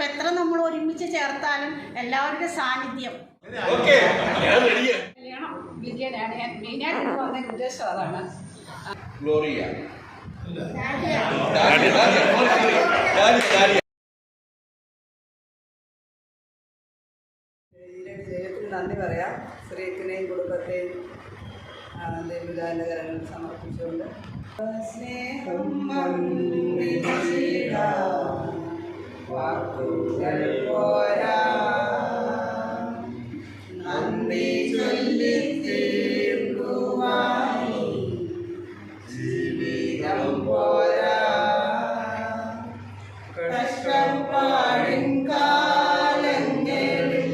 എത്ര നമ്മൾ ഒരുമിച്ച് ചേർത്താലും എല്ലാവരുടെ സാന്നിധ്യം കല്യാണം വിളിക്കാനാണ് ഞാൻ മെയിനായിട്ട് വന്ന ഉദ്ദേശം. അതാണ് നന്ദി പറയാം. ശ്രീക്കിനെയും കുടുംബത്തെയും ദേവിദാനകരങ്ങൾ സമർപ്പിച്ചുകൊണ്ട് സ്നേഹം വാക്കുകൾ പോരാ, നന്ദി ചൊല്ലി തീർക്കുവാൻ ജീവിതം പോരാ, കഷ്ടപ്പാടിൻ കാലങ്ങളിൽ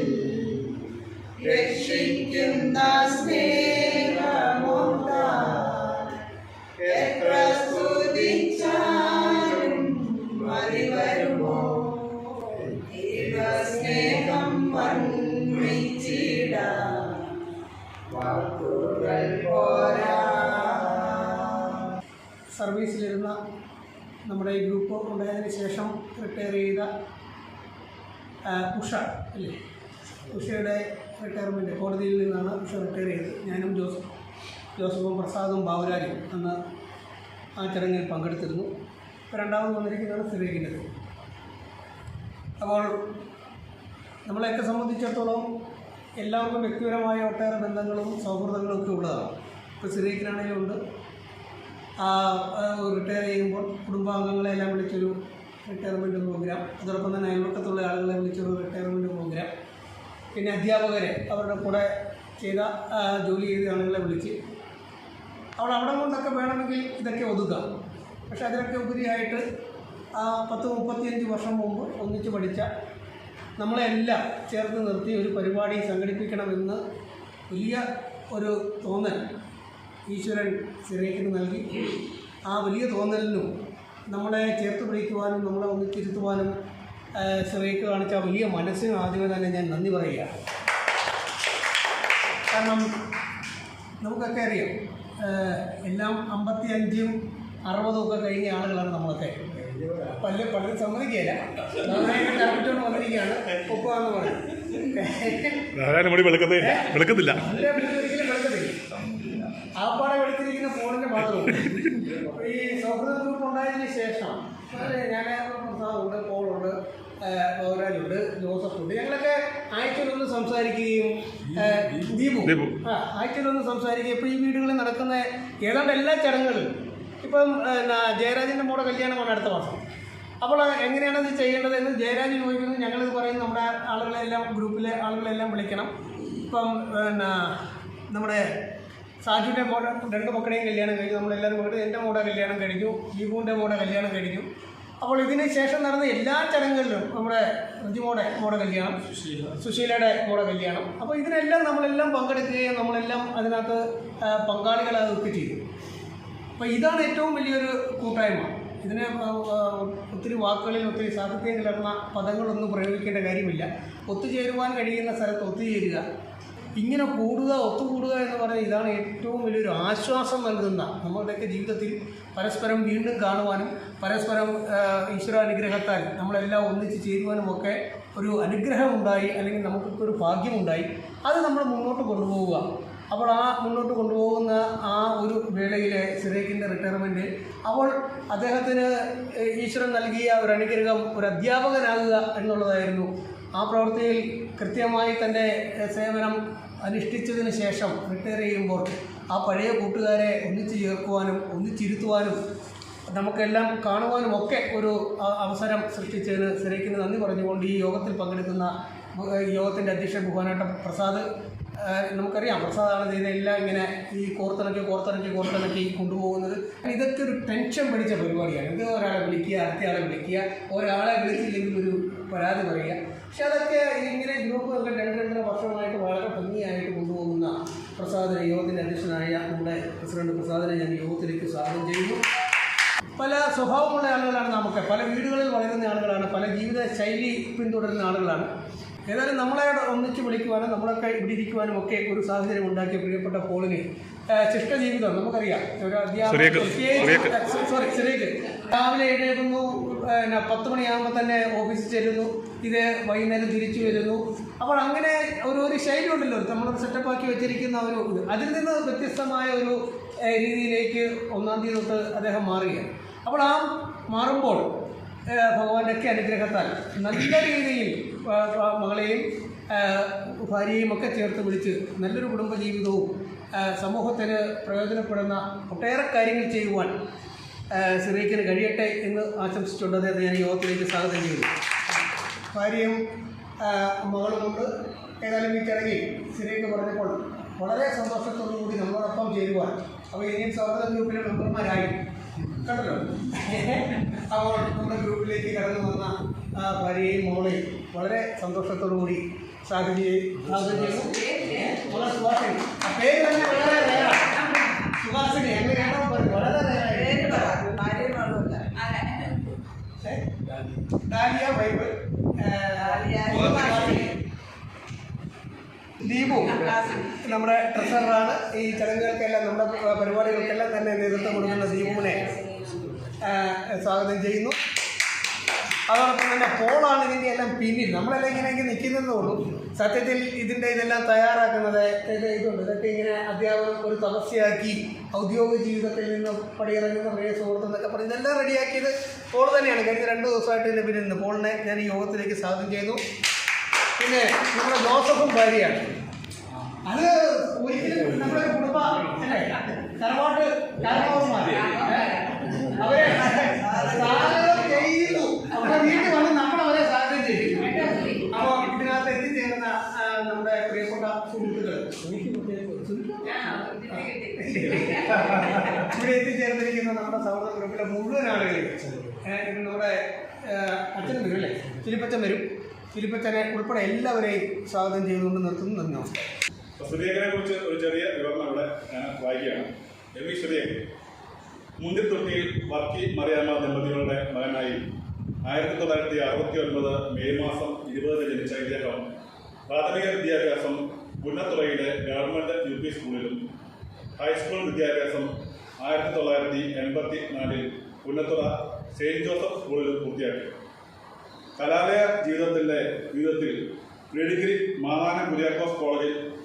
രക്ഷിക്കുന്ന സ്നേഹമുണ്ടാ, എത്ര സ്തുതിച്ചാലും മതി വരുമോ സ്നേഹം വർണ്ണിച്ചിടാം, വാക്കുകൾ പോരാ. സർവീസിലിരുന്ന നമ്മുടെ ഈ ഗ്രൂപ്പ് ഉണ്ടായതിനു ശേഷം റിട്ടയർ ചെയ്ത ഉഷ അല്ലേ, ഉഷയുടെ റിട്ടയർമെൻറ്റ് കോടതിയിൽ നിന്നാണ് ഉഷ റിട്ടയർ ചെയ്തത്. ഞാനും ജോസഫും പ്രസാദും ബാബുരാജും അന്ന് ആ ചടങ്ങിൽ പങ്കെടുത്തിരുന്നു. ഇപ്പോൾ രണ്ടാമത് വന്നിരിക്കുന്നതാണ് സിറീഖിൻ്റെത്. അപ്പോൾ നമ്മളെയൊക്കെ സംബന്ധിച്ചിടത്തോളം എല്ലാവർക്കും വ്യക്തിപരമായ ഒട്ടേറെ ബന്ധങ്ങളും സൗഹൃദങ്ങളും ഒക്കെ ഉള്ളതാണ്. ഇപ്പോൾ സിറീഖിനാണെങ്കിലും ഉണ്ട്. റിട്ടയർ ചെയ്യുമ്പോൾ കുടുംബാംഗങ്ങളെല്ലാം വിളിച്ചൊരു റിട്ടയർമെൻറ്റ് പ്രോഗ്രാം, അതോടൊപ്പം തന്നെ അയൽവക്കത്തുള്ള ആളുകളെ വിളിച്ചൊരു റിട്ടയർമെൻറ്റ് പ്രോഗ്രാം, പിന്നെ അധ്യാപകരെ അവരുടെ കൂടെ ചെയ്ത ജോലി ചെയ്ത ആളുകളെ വിളിച്ച് അവിടെ കൊണ്ടൊക്കെ വേണമെങ്കിൽ ഇതൊക്കെ ഒതുക്കാം. പക്ഷേ അതിനൊക്കെ ഉപരിയായിട്ട് 10-35 വർഷം മുമ്പ് ഒന്നിച്ച് പഠിച്ച നമ്മളെല്ലാം ചേർത്ത് നിർത്തി ഒരു പരിപാടി സംഘടിപ്പിക്കണമെന്ന് വലിയ ഒരു തോന്നൽ ഈശ്വരൻ സിറീഖിന് നൽകി. ആ വലിയ തോന്നലിനും നമ്മളെ ചേർത്ത് പിടിക്കുവാനും നമ്മളെ ഒന്നിച്ചിരുത്തുവാനും സിറീഖ് കാണിച്ച വലിയ മനസ്സിന് ആദ്യമേ തന്നെ ഞാൻ നന്ദി പറയുകയാണ്. കാരണം നമുക്കൊക്കെ അറിയാം, എല്ലാം 55-ഉം 60ഉം ഒക്കെ കഴിഞ്ഞ ആളുകളാണ് നമ്മളൊക്കെ. പലരും സമ്മതിക്കുകയില്ല, കറക്റ്റോണ്ട് വന്നിരിക്കുകയാണ് ഒപ്പാന്ന് പറയും. ഒരിക്കലും വെളുക്കത്തില്ല. ആപ്പാടെ വെളുത്തിരിക്കുന്ന ഫോണിൻ്റെ മാത്രമേ. ഈ സൗഹൃദ ഗ്രൂപ്പ് ഉണ്ടായതിന് ശേഷം ഞാൻ പ്രസാദുണ്ട്, പോളുണ്ട്, ഗൗരാജുണ്ട്, ജോസഫുണ്ട്. ഞങ്ങളൊക്കെ ആഴ്ചയിലൊന്ന് സംസാരിക്കുകയും ദീപു ആഴ്ചയിലൊന്ന് സംസാരിക്കുകയും ഇപ്പോൾ ഈ വീടുകളിൽ നടക്കുന്ന ഏതാണ്ട് എല്ലാ ചടങ്ങുകളും ഇപ്പം ജയരാജൻ്റെ മോടെ കല്യാണമാണ് അടുത്ത മാസം. അപ്പോൾ എങ്ങനെയാണ് ഇത് ചെയ്യേണ്ടതെന്ന് ജയരാജ് ചോദിക്കുന്നത്. ഞങ്ങളിത് പറയും, നമ്മുടെ ആളുകളെല്ലാം ഗ്രൂപ്പിലെ ആളുകളെല്ലാം വിളിക്കണം. ഇപ്പം നമ്മുടെ സാജുവിൻ്റെ മോടെ 2 മക്കളുടെയും കല്യാണം കഴിഞ്ഞു, നമ്മളെല്ലാവരും കൂടെ. എൻ്റെ മോടെ കല്യാണം കഴിഞ്ഞു, ദീപുവിൻ്റെ മോടെ കല്യാണം കഴിഞ്ഞു. അപ്പോൾ ഇതിന് ശേഷം നടന്ന എല്ലാ ചടങ്ങുകളിലും നമ്മുടെ മോടെ കല്യാണം, സുശീലയുടെ മോടെ കല്യാണം. അപ്പോൾ ഇതിനെല്ലാം നമ്മളെല്ലാം പങ്കെടുക്കുകയും നമ്മളെല്ലാം അതിനകത്ത് പങ്കാളികളാകുകയൊക്കെ ചെയ്തു. അപ്പോൾ ഇതാണ് ഏറ്റവും വലിയൊരു കൂട്ടായ്മ. ഇതിന് ഒത്തിരി വാക്കുകളിൽ ഒത്തിരി സാഹിത്യം കലർന്ന പദങ്ങളൊന്നും പ്രയോഗിക്കേണ്ട കാര്യമില്ല. ഒത്തുചേരുവാൻ കഴിയുന്ന സ്ഥലത്ത് ഒത്തുചേരുക, ഇങ്ങനെ ഒത്തുകൂടുക എന്ന് പറഞ്ഞാൽ ഇതാണ് ഏറ്റവും വലിയൊരു ആശ്വാസം നൽകുന്ന. നമ്മളുടെയൊക്കെ ജീവിതത്തിൽ പരസ്പരം വീണ്ടും കാണുവാനും പരസ്പരം ഈശ്വരാനുഗ്രഹത്താൽ നമ്മളെല്ലാം ഒന്നിച്ച് ചേരുവാനുമൊക്കെ ഒരു അനുഗ്രഹമുണ്ടായി, അല്ലെങ്കിൽ നമുക്കൊക്കെ ഒരു ഭാഗ്യമുണ്ടായി. അത് നമ്മൾ മുന്നോട്ട് കൊണ്ടുപോവുക. അപ്പോൾ ആ മുന്നോട്ട് കൊണ്ടുപോകുന്ന ആ ഒരു വേളയിലെ സിറീഖിൻ്റെ റിട്ടയർമെൻറ്റ്, അപ്പോൾ അദ്ദേഹത്തിന് ഈശ്വരൻ നൽകിയ ഒരു അനുഗ്രഹം ഒരു അധ്യാപകനാകുക എന്നുള്ളതായിരുന്നു. ആ പ്രവൃത്തിയിൽ കൃത്യമായി തൻ്റെ സേവനം അനുഷ്ഠിച്ചതിന് ശേഷം റിട്ടയർ ചെയ്യുമ്പോൾ ആ പഴയ കൂട്ടുകാരെ ഒന്നിച്ച് ചേർക്കുവാനും ഒന്നിച്ചിരുത്തുവാനും നമുക്കെല്ലാം കാണുവാനും ഒക്കെ ഒരു അവസരം സൃഷ്ടിച്ചതിന് സിറീഖിന് നന്ദി പറഞ്ഞുകൊണ്ട് ഈ യോഗത്തിൽ പങ്കെടുക്കുന്ന യോഗത്തിൻ്റെ അധ്യക്ഷൻ ബഹുമാനപ്പെട്ട പ്രസാദ്, നമുക്കറിയാം പ്രസാദാണ് ഇതിനെല്ലാം ഇങ്ങനെ ഈ കോർത്തിണക്കി കൊണ്ടുപോകുന്നത്. ഇതൊക്കെ ഒരു ടെൻഷൻ പിടിച്ച പരിപാടിയാണ്. ഇത് ഒരാളെ വിളിക്കുക, അടുത്തയാളെ വിളിക്കുക, ഒരാളെ വിളിച്ചില്ലെങ്കിൽ ഒരു പരാതി പറയുക. പക്ഷെ അതൊക്കെ ഇങ്ങനെ ഗ്രൂപ്പുകളൊക്കെ 2-2.5 വർഷമായിട്ട് വളരെ ഭംഗിയായിട്ട് കൊണ്ടുപോകുന്ന പ്രസാദിനെ, യോഗത്തിൻ്റെ അധ്യക്ഷനായ നമ്മുടെ പ്രസിഡന്റ് പ്രസാദിനെ ഞാൻ യോഗത്തിലേക്ക് സ്വാഗതം ചെയ്യുന്നു. പല സ്വഭാവമുള്ള ആളുകളാണ് നമുക്ക്, പല വീടുകളിൽ വളരുന്ന ആളുകളാണ്, പല ജീവിത ശൈലി പിന്തുടരുന്ന ആളുകളാണ്. ഏതായാലും നമ്മളെ ഒന്നിച്ച് വിളിക്കുവാനും നമ്മളൊക്കെ ഇവിടെ ഇരിക്കുവാനും ഒക്കെ ഒരു സാഹചര്യം ഉണ്ടാക്കിയ പ്രിയപ്പെട്ട പോളിന് ശിഷ്ടജീവിതം നമുക്കറിയാം. ഒരു അധ്യാപകൻ സിറീഖ് രാവിലെ എഴുന്നേൽക്കുന്നു, 10 മണിയാകുമ്പോൾ തന്നെ ഓഫീസിൽ ചെല്ലുന്നു, ഇത് വൈകുന്നേരം തിരിച്ചു വരുന്നു. അപ്പോൾ അങ്ങനെ ഒരു ശൈലി ഉണ്ടല്ലോ, നമ്മളൊരു സെറ്റപ്പാക്കി വെച്ചിരിക്കുന്ന ഒരു ഇത്. അതിൽ നിന്ന് വ്യത്യസ്തമായ ഒരു രീതിയിലേക്ക് 1-ാം തീയതി തൊട്ട് അദ്ദേഹം മാറുകയാണ്. അപ്പോൾ ആ മാറുമ്പോൾ ഭഗവാന്റെയൊക്കെ അനുഗ്രഹത്താൽ നല്ല രീതിയിൽ മകളെയും ഭാര്യയും ഒക്കെ ചേർത്ത് വിളിച്ച് നല്ലൊരു കുടുംബജീവിതവും സമൂഹത്തിന് പ്രയോജനപ്പെടുന്ന ഒട്ടേറെ കാര്യങ്ങൾ ചെയ്യുവാൻ സിറിയക്കിന് കഴിയട്ടെ എന്ന് ആശംസിച്ചുകൊണ്ട് അദ്ദേഹത്തെ ഞാൻ യോഗത്തിലേക്ക് സ്വാഗതം ചെയ്യുന്നു. ഭാര്യയും മകളുമുണ്ട്. ഏതായാലും ഈ ചടങ്ങിൽ സിറിയക്ക് പറഞ്ഞപ്പോൾ വളരെ സന്തോഷത്തോടു കൂടി നമ്മളോടൊപ്പം ചേരുവാൻ അപ്പോൾ ഇന്ത്യൻ സ്വാഗത ഗ്രൂപ്പിലെ മെമ്പർമാരായി കണ്ടല്ലോ. അപ്പോൾ നമ്മുടെ ഗ്രൂപ്പിലേക്ക് കടന്നു വന്ന ഭാര്യയെയും മോളെയും വളരെ സന്തോഷത്തോടു കൂടി സ്വാഗതം ചെയ്യുന്നു. സുഹാസിനി, ആ പേര് തന്നെ വളരെ റേറാണ്. സുഹാസിനി എങ്ങനെ കേട്ടോ വളരെ ഡാലിയ വൈബ്, ദീപു നമ്മുടെ ട്രഷററാണ്. ഈ ചടങ്ങുകൾക്കെല്ലാം നമ്മുടെ പരിപാടികൾക്കെല്ലാം തന്നെ നേതൃത്വം കൊടുക്കുന്ന ദീപുവിനെ സ്വാഗതം ചെയ്യുന്നു. അതോടൊപ്പം തന്നെ പോളാണ് ഇതിൻ്റെ എല്ലാം പിന്നിൽ. നമ്മളെല്ലാം ഇങ്ങനെയൊക്കെ നിൽക്കുന്നതേ ഉള്ളൂ. സത്യത്തിൽ ഇതെല്ലാം തയ്യാറാക്കുന്നത് ഇതുണ്ട്. ഇതൊക്കെ ഇങ്ങനെ അധ്യാപകർ ഒരു തപസ്യയാക്കി ഔദ്യോഗിക ജീവിതത്തിൽ നിന്ന് പടിയിറങ്ങുന്ന പ്രിയ സുഹൃത്ത് എന്നൊക്കെ പറഞ്ഞ് ഇതെല്ലാം റെഡിയാക്കിയത് പോൾ തന്നെയാണ്. കഴിഞ്ഞ 2 ദിവസമായിട്ട് ഇതിൻ്റെ പിന്നിൽ നിന്ന് പോളിനെ ഞാൻ ഈ യോഗത്തിലേക്ക് സ്വാഗതം ചെയ്യുന്നു. പിന്നെ നമ്മുടെ ജോസഫും ഭാര്യയാണ്. അത് ഒരിക്കലും നമ്മുടെ കുടുംബ അല്ലേ തറവാട്ട് കാരണവന്മാർ അവരെ സ്വാഗതം ചെയ്യുന്നു. നമ്മുടെ വീട്ടിൽ വന്ന് നമ്മളവരെ സ്വാഗതം ചെയ്യും. അപ്പോൾ ഇതിനകത്ത് എത്തിച്ചേർന്ന നമ്മുടെ പ്രിയപ്പെട്ട സുഹൃത്തുക്കൾ ഇവിടെ എത്തിച്ചേർന്നിരിക്കുന്ന നമ്മുടെ സൗഹൃദ ഗ്രൂപ്പിലെ മുഴുവൻ ആളുകളെയും നമ്മുടെ അച്ഛനും വരും അല്ലേ, ഫിലിപ്പച്ചൻ വരും, ഫിലിപ്പച്ചനെ ഉൾപ്പെടെ എല്ലാവരെയും സ്വാഗതം ചെയ്തുകൊണ്ട് നിർത്തുന്നു. നന്ദി, നമസ്കാരം. സിറിയക്കിനെ കുറിച്ച് ഒരു ചെറിയ വിവരണം ഇവിടെ ഞാൻ വായിക്കുകയാണ്. എം വി സിറിയക്ക് മുന്തിരിത്തൊട്ടിയിൽ വർക്കി മറിയാമ്മ ദമ്പതികളുടെ മകനായി 1969 മെയ് മാസം 20 ജനിച്ച ഇദ്ദേഹം പ്രാഥമിക വിദ്യാഭ്യാസം പുന്നത്തുറയിലെ ഗവൺമെൻറ് UP സ്കൂളിലും ഹൈസ്കൂൾ വിദ്യാഭ്യാസം 1984 പുന്നത്തുറ സെയിൻറ്റ് ജോസഫ് സ്കൂളിലും പൂർത്തിയാക്കി. കലാലയ ജീവിതത്തിൽ പ്രീഡിഗ്രി മാന്നാനം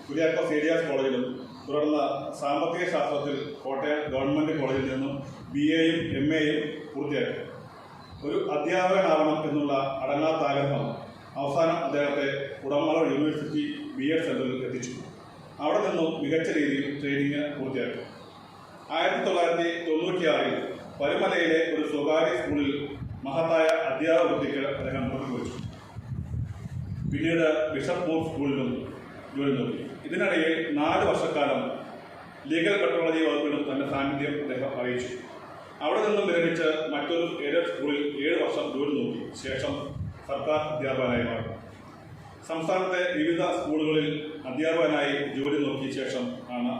കുര്യാക്കോസ് ഏരിയാസ് കോളേജിലും തുടർന്ന് സാമ്പത്തിക ശാസ്ത്രത്തിൽ കോട്ടയം ഗവൺമെൻറ് കോളേജിൽ നിന്നും BAയും MAയും പൂർത്തിയാക്കി. ഒരു അധ്യാപകനാവണം എന്നുള്ള അടങ്ങാത്ത ആഗ്രഹം അവസാനം അദ്ദേഹത്തെ ഉടമലൂർ യൂണിവേഴ്സിറ്റി B.Ed സെൻറ്ററിൽ എത്തിച്ചു. അവിടെ നിന്നും മികച്ച രീതിയിൽ ട്രെയിനിങ് പൂർത്തിയാക്കി. 1996 പരുമലയിലെ ഒരു സ്വകാര്യ സ്കൂളിൽ മഹത്തായ അധ്യാപക വൃത്തിക്ക് അദ്ദേഹം മുന്നോട്ട് വെച്ചു. പിന്നീട് ബിഷപ്പ് മൂർ സ്കൂളിലും ജോലി നോക്കി. ഇതിനിടയിൽ 4 വർഷക്കാലം ലീഗൽ പെട്രോളജി വകുപ്പിലും തന്റെ സാന്നിധ്യം അദ്ദേഹം അറിയിച്ചു. അവിടെ നിന്നും വിരമിച്ച് മറ്റൊരു എയ്ഡഡ് സ്കൂളിൽ 7 വർഷം ജോലി നോക്കി ശേഷം സർക്കാർ അധ്യാപകനായി മാറി. സംസ്ഥാനത്തെ വിവിധ സ്കൂളുകളിൽ അധ്യാപകനായി ജോലി നോക്കിയ ശേഷം ആണ്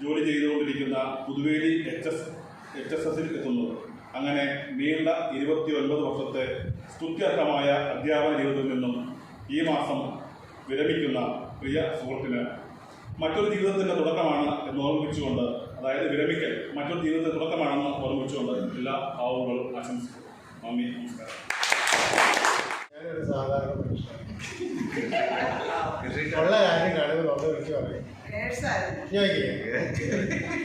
ജോലി ചെയ്തുകൊണ്ടിരിക്കുന്ന പുതുവേലി HSSൽ എത്തുന്നത്. അങ്ങനെ നീണ്ട 29 വർഷത്തെ സ്തുത്യർഹമായ അധ്യാപന ജീവിതത്തിൽ നിന്നും ഈ മാസം വിരമിക്കുന്ന പ്രിയ സുഹൃത്തിന് മറ്റൊരു ജീവിതത്തിൻ്റെ തുടക്കമാണ് എന്ന് ഓർമ്മിച്ചുകൊണ്ട്, അതായത് വിരമിക്കൽ മറ്റൊരു ജീവിതത്തിൻ്റെ തുടക്കമാണെന്ന് ഓർമ്മിച്ചുകൊണ്ട് എല്ലാ ഭാവങ്ങളും ആശംസിക്കുന്നു. നന്ദി, നമസ്കാരം. ഞാനൊരു സാധാരണ മനുഷ്യനാണ്. ഉള്ള കാര്യം കാണുമ്പോൾ ഒന്ന് വിളിച്ചു പറയും.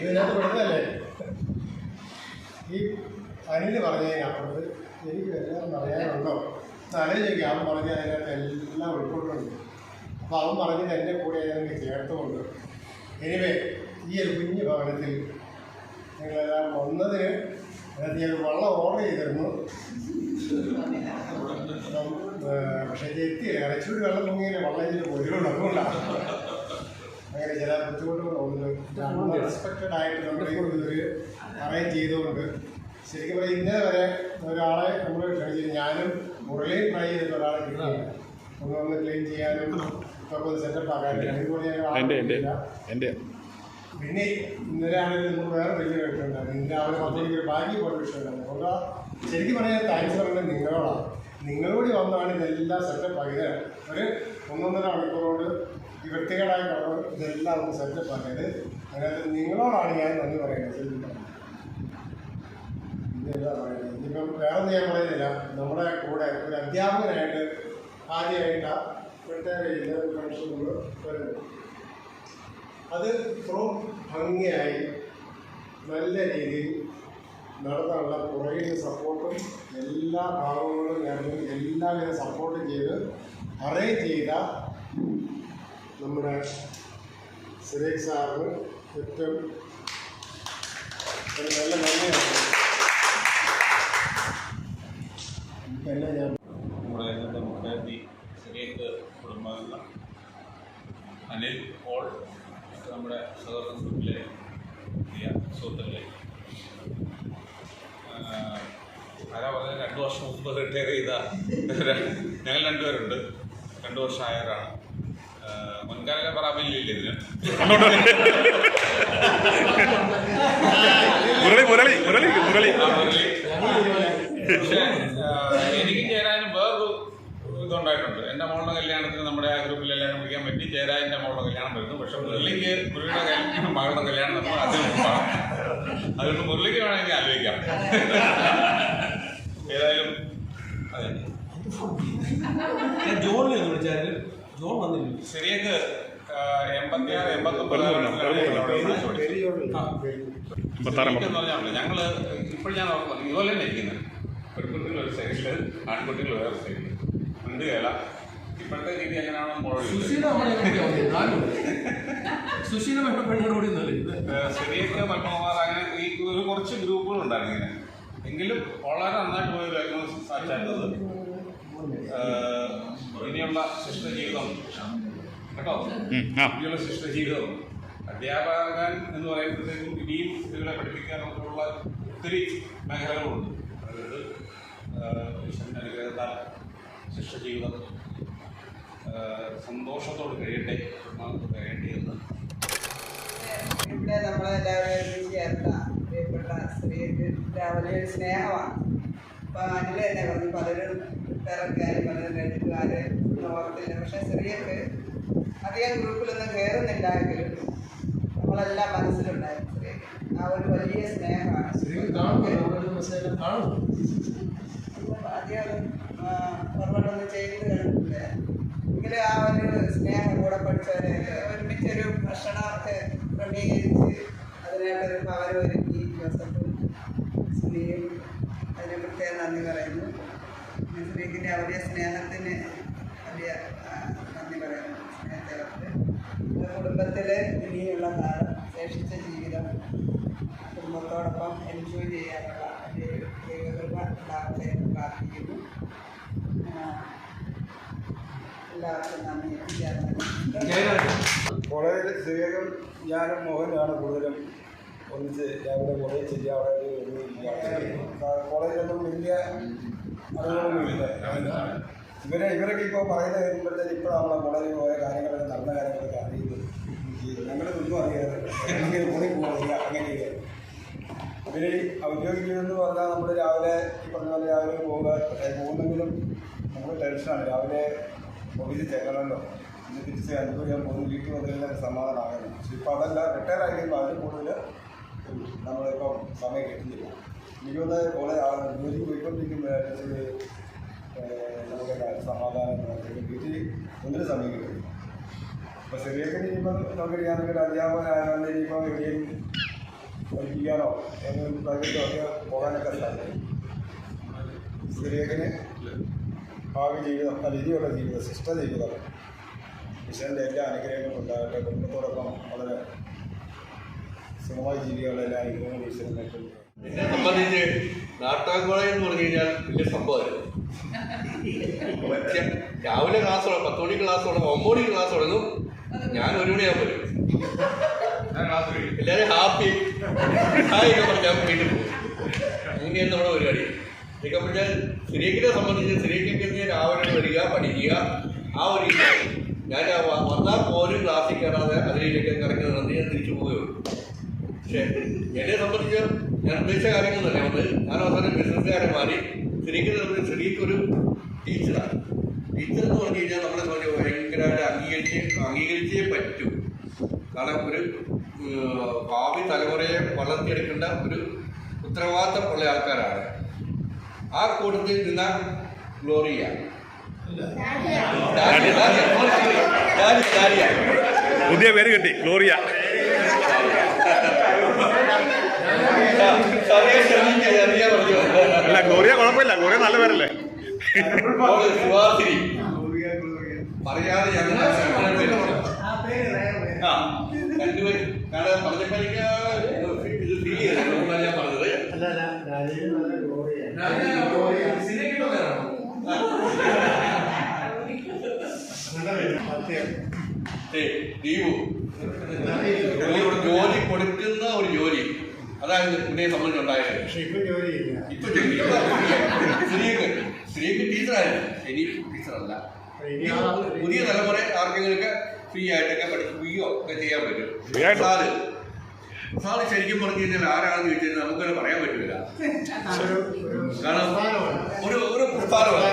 ഇതിനകത്ത് പെടുന്നതല്ലേ ഈ അനിൽ പറഞ്ഞതിനപ്പുറത്ത് എനിക്ക് എല്ലാം പറയാനുണ്ടോ? ആലോചിക്കുക. അവൻ പറഞ്ഞ അതിനകത്ത് എല്ലാം ഉൾക്കൊള്ളുന്നുണ്ട്. അപ്പോൾ അവൻ പറഞ്ഞത് എൻ്റെ കൂടെ എനിക്ക് ചേർത്തുകൊണ്ട് എനിവേ ഈ ഒരു കുഞ്ഞു ഭവനത്തിൽ നിങ്ങളെല്ലാം വന്നതിന് ഞാൻ വെള്ളം ഓർഡർ ചെയ്തിരുന്നു. പക്ഷേ എത്തി ഇറച്ചിയോട് വെള്ളം പൊങ്ങിയില്ല, വെള്ളം ഇതിൽ പോയിട്ടുണ്ട്. അതുകൊണ്ടാണ് അങ്ങനെ ചില ബുദ്ധിമുട്ടുകളുണ്ട്. അൺഎക്സ്പെക്റ്റഡ് ആയിട്ട് നമ്മൾ ഇതൊരു അറേഞ്ച് ചെയ്തുകൊണ്ട് ശരിക്കും പറയാം ഇന്നലെ വരെ ഒരാളെ നമ്മൾ ക്ഷണിച്ചു. ഞാനും മുരളിയും ട്രൈ ചെയ്തിട്ട് ഒരാളെ കിട്ടിയില്ല. ഒന്ന് ക്ലീൻ ചെയ്യാനും ഇതൊക്കെ ഒന്ന് സെറ്റപ്പ് ആക്കാനും അതുപോലെ പിന്നെ ഇന്നലെ ആണെങ്കിൽ നമുക്ക് വേറെ വലിയ വിഷയമുണ്ടായിരുന്നു. ഇന്ന് രാവിലെ 10 മണിക്ക് ബാക്കി പോലെ വിഷയമുണ്ടായിരുന്നു. അതുകൊണ്ട് ശരിക്കും പറഞ്ഞാൽ താങ്ക്സ് പറയുന്നത് നിങ്ങളോടാണ്. നിങ്ങളോട് വന്നാണ് ഇതെല്ലാം സെറ്റപ്പ് ആക്കിയത്. ഒരു 1.5 മണിക്കൂർ കൊണ്ട് ഈ വൃത്തികേടായ കളർ ഇതെല്ലാം ഒന്ന് സെറ്റപ്പ് ആക്കിയത്. അതിനകത്ത് നിങ്ങളോടാണ് ഞാൻ നന്ദി പറയുന്നത്. ഇതാണ് പറയുന്നത്. ഇനിയിപ്പം വേറൊന്നും ഞാൻ പറയുന്നില്ല. നമ്മുടെ കൂടെ ഒരു അധ്യാപകനായിട്ട് ആദ്യമായിട്ടാണ് റിട്ടയർ ചെയ്ത ഒരു മനുഷ്യൻ നമ്മൾ വരുന്നത്. അത് ഇത്രയും ഭംഗിയായി നല്ല രീതിയിൽ നടത്താനുള്ള പുറകിൽ സപ്പോർട്ടും എല്ലാ ഭാഗങ്ങളും ഞാനും എല്ലാവിധ സപ്പോർട്ടും ചെയ്ത് അറേഞ്ച് ചെയ്ത നമ്മുടെ സുരേഷ് സാറിന് ഏറ്റവും ഒരു നല്ല നന്ദിയാണ്. പിന്നെ ഞാൻ നമ്മുടെ ഇന്നത്തെ മുഖ്യാതി സുരേഷ് കുടുംബാംഗങ്ങൾ അനിൽ പോൾ, നമ്മുടെ സഹോദരൻ ഗ്രൂപ്പിലെ പുതിയ സുഹൃത്തുക്കളെ, ആരാ പറഞ്ഞാൽ 2 വർഷം മുമ്പ് റിട്ടയർ ചെയ്ത ഞങ്ങൾ 2 പേരുണ്ട്. 2 വർഷമായവരാണ്. മുൻകാലൊക്കെ പ്രാബല്യമില്ല ഇതിന്. പക്ഷേ എനിക്ക് ചേരാനും വേറൊരു ഇതുണ്ടായിട്ടുണ്ട്. എൻ്റെ മോളുടെ കല്യാണത്തിന് നമ്മുടെ ആ ഗ്രൂപ്പിലെല്ലാം വിളിക്കാൻ പറ്റി. ചേരാൻ്റെ മോളുടെ കല്യാണം വരുന്നു. പക്ഷെ മുരളിക്ക് മുരളിയുടെ മകളുടെ കല്യാണം നമ്മൾ അതിന് മുമ്പാണ്. അതുകൊണ്ട് മുരളിക്ക് വേണമെങ്കിൽ ആലോചിക്കാം. ഏതായാലും അതെ ജോണിനെ വിളിച്ചാൽ ജോൺ വന്നില്ല. ശരിയൊക്കെ 86-89 ഞങ്ങള് ഇപ്പോഴും ഞാൻ ഓർക്കുന്നത് ഇതുപോലെ തന്നെ ഇരിക്കുന്നത്. പെൺകുട്ടികൾ ഒരു സൈഡില്, ആൺകുട്ടികൾ വേറെ സൈഡിൽ. ഉണ്ട് കേല ഇപ്പോഴത്തെ രീതി എങ്ങനെയാണോ ശരിയൊക്കെ പത്മകുമാർ അങ്ങനെ ഈ ഒരു കുറച്ച് ഗ്രൂപ്പുകളുണ്ടായിരുന്നു ഇങ്ങനെ. എങ്കിലും വളരെ നന്നായിട്ട് പോയൊരു സാക്ഷാത്തത് ഇനിയുള്ള ശിഷ്ടജീവിതം കേട്ടോ. ഇനിയുള്ള ശിഷ്ടജീവിതം അധ്യാപകൻ എന്ന് പറയുമ്പോഴത്തേക്കും ഇനിയും ഇവരെ പഠിപ്പിക്കാനുള്ള ഒത്തിരി മേഖലകളുണ്ട്. അതായത് ഈശ്വരൻ്റെ അനുഗ്രഹത്താൽ ശിഷ്ടജീവിതം സന്തോഷത്തോട് കഴിയട്ടെ, കഴിയേണ്ടിയെന്ന് ഇവിടെ നമ്മളെല്ലാവരും ചേർത്ത പ്രിയപ്പെട്ട സ്ത്രീക്ക് രാവിലെ ഒരു സ്നേഹമാണ്. അപ്പോൾ അനിൽ തന്നെ പറഞ്ഞു പലരും തിരക്കാർ, പലരും എഴുത്തുകാർ ഓർത്തില്ല. പക്ഷേ സ്ത്രീക്ക് അധികം ഗ്രൂപ്പിലൊന്നും കയറുന്നില്ലായെങ്കിലും നമ്മളെല്ലാം മനസ്സിലുണ്ടായിരുന്നു. സ്ത്രീക്ക് ആ ഒരു വലിയ സ്നേഹമാണ്. അധികം പുറമൊന്നും ചെയ്ത് കണ്ടിട്ടില്ല. എങ്കിലും ആ ഒരു സ്നേഹം കൂടെ പഠിച്ചവരെയൊക്കെ ഒരുമിച്ചൊരു ഭക്ഷണമൊക്കെ ക്രമീകരിച്ച് അതിനായിട്ടൊരു ഭവനം ഒരുക്കി ജോസഫും സ്ത്രീയും അതിന് പ്രത്യേകം നന്ദി പറയുന്നു. സ്ത്രീക്കിൻ്റെ വലിയ സ്നേഹത്തിന് വലിയ നന്ദി പറയുന്നു. സ്നേഹത്തെ കുടുംബത്തിൽ ഇനിയുള്ള കാലം ശേഷിച്ച ജീവിതം കുടുംബത്തോടൊപ്പം എൻജോയ് ചെയ്യാനുള്ള വലിയൊരു ദൈവകൃപ ഉണ്ടാവട്ടെ എന്ന് പ്രാർത്ഥിക്കുന്നു. എല്ലാവർക്കും നന്ദി. കോളേജിൽ സ്ത്രീകളും ഞാനും മോഹനാണ് കൂടുതലും ഒന്നിച്ച് രാവിലെ കോളേജ് ചെയ്യാതെ കോളേജിലൊന്നും വലിയ അറിവുകളൊന്നുമില്ല. ഇവരൊക്കെ ഇപ്പോൾ പറയുന്നത് കേൾക്കുമ്പോഴത്തേക്ക് ഇപ്പോഴാണ് കോളേജിൽ പോയ കാര്യങ്ങളൊക്കെ നടന്ന കാര്യങ്ങളൊക്കെ അറിയുന്നത്. ഞങ്ങളൊന്നും അറിയാതെ കോളേജിൽ പോകില്ല അങ്ങനെയൊക്കെ. ഇവർ ഔദ്യോഗികമെന്ന് പറഞ്ഞാൽ നമ്മൾ രാവിലെ ഈ പറഞ്ഞ പോലെ രാവിലെ പോകുന്നെങ്കിലും നമുക്ക് ടെൻഷനാണ്. രാവിലെ ഓഫീസിൽ ചെല്ലണമല്ലോ, ഇന്ന് തിരിച്ച് അനുഭവിക്കാൻ പോകുന്നു, വീട്ടിൽ വന്നിരുന്ന സമാധാനമാകണം. പക്ഷെ ഇപ്പോൾ അതല്ല, റിട്ടയർ ആയി കഴിയുമ്പോൾ അതിന് കൂടുതൽ നമ്മളിപ്പം സമയം കിട്ടുന്നില്ല. എനിക്കൊന്ന് കോളേജ് ജോലിക്ക് പോയിക്കൊണ്ടിരിക്കുമ്പോഴാണ് നമുക്ക് സമാധാനം വീട്ടിൽ ഒന്നിനും സമയം കിട്ടും. അപ്പോൾ ശരിയൊക്കെ ഇനിയിപ്പം നമുക്കറിയാമെങ്കിൽ അധ്യാപകനായതുകൊണ്ട് ഇനിയിപ്പോൾ എവിടെയും പഠിപ്പിക്കാനോ ഏതെങ്കിലും പ്രൈവറ്റോ ഒക്കെ പോകാനൊക്കെ സാധിക്കും. ശരിയൊക്കെ ഭാവി ജീവിതം, ഇനിയുള്ള ജീവിതം, ശിഷ്ട ജീവിതം ഈശ്വരൻ്റെ എല്ലാ അനുഗ്രഹങ്ങളും ഉണ്ടാകട്ടെ. കുടുംബത്തോടൊപ്പം വളരെ സുഖമായി ജീവിക്കാനുള്ള അനുഗ്രഹങ്ങൾ ഈശ്വരനായിട്ടുണ്ട്. എന്നെ സംബന്ധിച്ച് നാട്ടകം കോളേജ് എന്ന് പറഞ്ഞു കഴിഞ്ഞാൽ വലിയ സംഭവമായിരുന്നു. രാവിലെ ക്ലാസ് തുടങ്ങും, 10 മണിക്ക് ക്ലാസ് തുടങ്ങും, 9 മണിക്ക് ക്ലാസ് തുടങ്ങും. ഞാൻ 1 മണിയാകുമ്പോൾ വരും. എല്ലാവരും ഹാപ്പി ഹായൊക്കെ പറഞ്ഞ് ഞാൻ വീട്ടിൽ പോകും. അങ്ങനെയാണ് നമ്മുടെ പരിപാടി. ഇതൊക്കെ പറഞ്ഞാൽ സിറിയക്കിനെ സംബന്ധിച്ച് സിറിയക്കൊക്കെ രാവിലെ വരിക, പഠിക്കുക, ആ ഒരു രീതിയാണ്. ഞാൻ വന്നാൽ പോലും ക്ലാസ്സിൽ കയറാതെ അതിലേക്ക് കറങ്ങി നടന്ന് ഞാൻ തിരിച്ചു പോവുകയുള്ളൂ. പക്ഷേ എന്നെ സംബന്ധിച്ച് ഞാൻ ഉദ്ദേശിച്ച കാര്യങ്ങൾ തന്നെ വന്ന് ഞാൻ അവസാനം ബിസിനസ്സുകാരെ മാറി. സ്ത്രീക്കൊരു ടീച്ചറാണ്. ടീച്ചർ എന്ന് പറഞ്ഞു കഴിഞ്ഞാൽ നമ്മളെ സംബന്ധിച്ച് ഭയങ്കരമായിട്ട് അംഗീകരിച്ചേ പറ്റൂ. കാരണം ഒരു ഭാവി തലമുറയെ വളർത്തിയെടുക്കേണ്ട ഒരു ഉത്തരവാദിത്തമുള്ള ആൾക്കാരാണ്. ആ കൂട്ടത്തിൽ നിന്ന ഗ്ലോറിയ പുതിയ പേര് കിട്ടി, ഗ്ലോറിയ. അല്ല, ഗ്ലോറിയ കുഴപ്പമില്ല, ഗ്ലോറിയ നല്ല പേരല്ലേ. സുഹാസിനി പറയാതെ ഞങ്ങൾ രണ്ടുപേരും പറഞ്ഞപ്പോ എനിക്ക് ഇത് ഫീൽ ചെയ്തത് ഞാൻ പറഞ്ഞത്. ദീപു ജോലി കൊടുക്കുന്ന ഒരു ജോലി, അതാണ് പുതിയ സംബന്ധിച്ചുണ്ടായത്. ഇപ്പൊ സ്ത്രീക്ക് ടീച്ചറായിരുന്നു, ഇനി ടീച്ചറല്ല. പുതിയ തലമുറ ആർക്കെങ്കിലൊക്കെ ഫ്രീ ആയിട്ടൊക്കെ പഠിക്കുകയോ ഒക്കെ ചെയ്യാൻ പറ്റും. പ്രസാദ് ശരിക്കും പറഞ്ഞു കഴിഞ്ഞാൽ ആരാണെന്ന് ചോദിച്ചാൽ നമുക്കത് പറയാൻ പറ്റില്ല. കാരണം ഒരു പ്രസ്ഥാനമാണ്.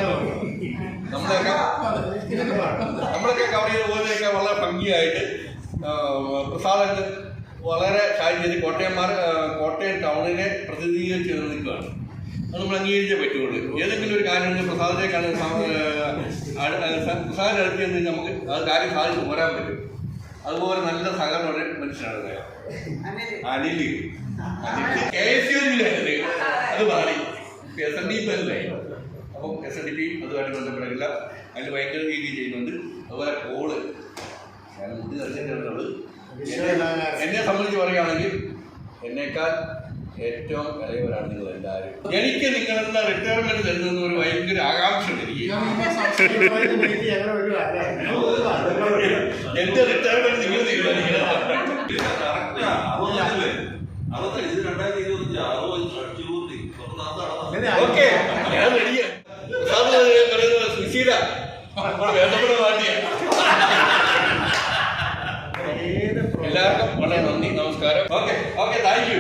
നമ്മളൊക്കെ കവർ ചെയ്ത പോലെയൊക്കെ വളരെ ഭംഗിയായിട്ട് പ്രസാദ് വളരെ കാര്യം ചെയ്ത് കോട്ടയം ടൗണിനെ പ്രതിനിധീകരിച്ച് നിൽക്കുകയാണ്. അത് നമ്മൾ അംഗീകരിച്ചേ പറ്റുള്ളൂ. ഏതെങ്കിലും ഒരു കാര്യം പ്രസാദിനേക്കാണ് പ്രസാദിന്റെ അടുത്ത് നിന്ന് നമുക്ക് അത് കാര്യം സാധിച്ചു പോരാൻ പറ്റും. അതുപോലെ നല്ല സഹകരണ മനുഷ്യനാണ് അദ്ദേഹം. അനിൽ അത് മാറി SNDP അല്ലേ. അപ്പം SNDP അതുമായിട്ട് ബന്ധപ്പെടില്ല. അതിൽ ഭയങ്കര രീതിയിൽ ചെയ്യുന്നുണ്ട്. അതുപോലെ കോള് ഞാൻ ബുദ്ധി കളിച്ചിട്ടുള്ളത് എന്നെ സംബന്ധിച്ച് പറയുകയാണെങ്കിൽ എന്നേക്കാൾ ഏറ്റവും ഇളയവരാണ് നിങ്ങൾ എല്ലാവരും. എനിക്ക് നിങ്ങളെന്ന റിട്ടയർമെന്റ് തരുന്ന ഒരു ഭയങ്കര ആകാംക്ഷ ഉണ്ട് എനിക്ക്. എന്റെ റിട്ടയർമെന്റ് നിങ്ങൾ ഓക്കെ ഞാൻ റെഡിയാണ്. സുശീല വേണ്ടപ്പെട്ട പാർട്ടിയാണ്. എല്ലാവർക്കും വളരെ നന്ദി, നമസ്കാരം. Okay thank you.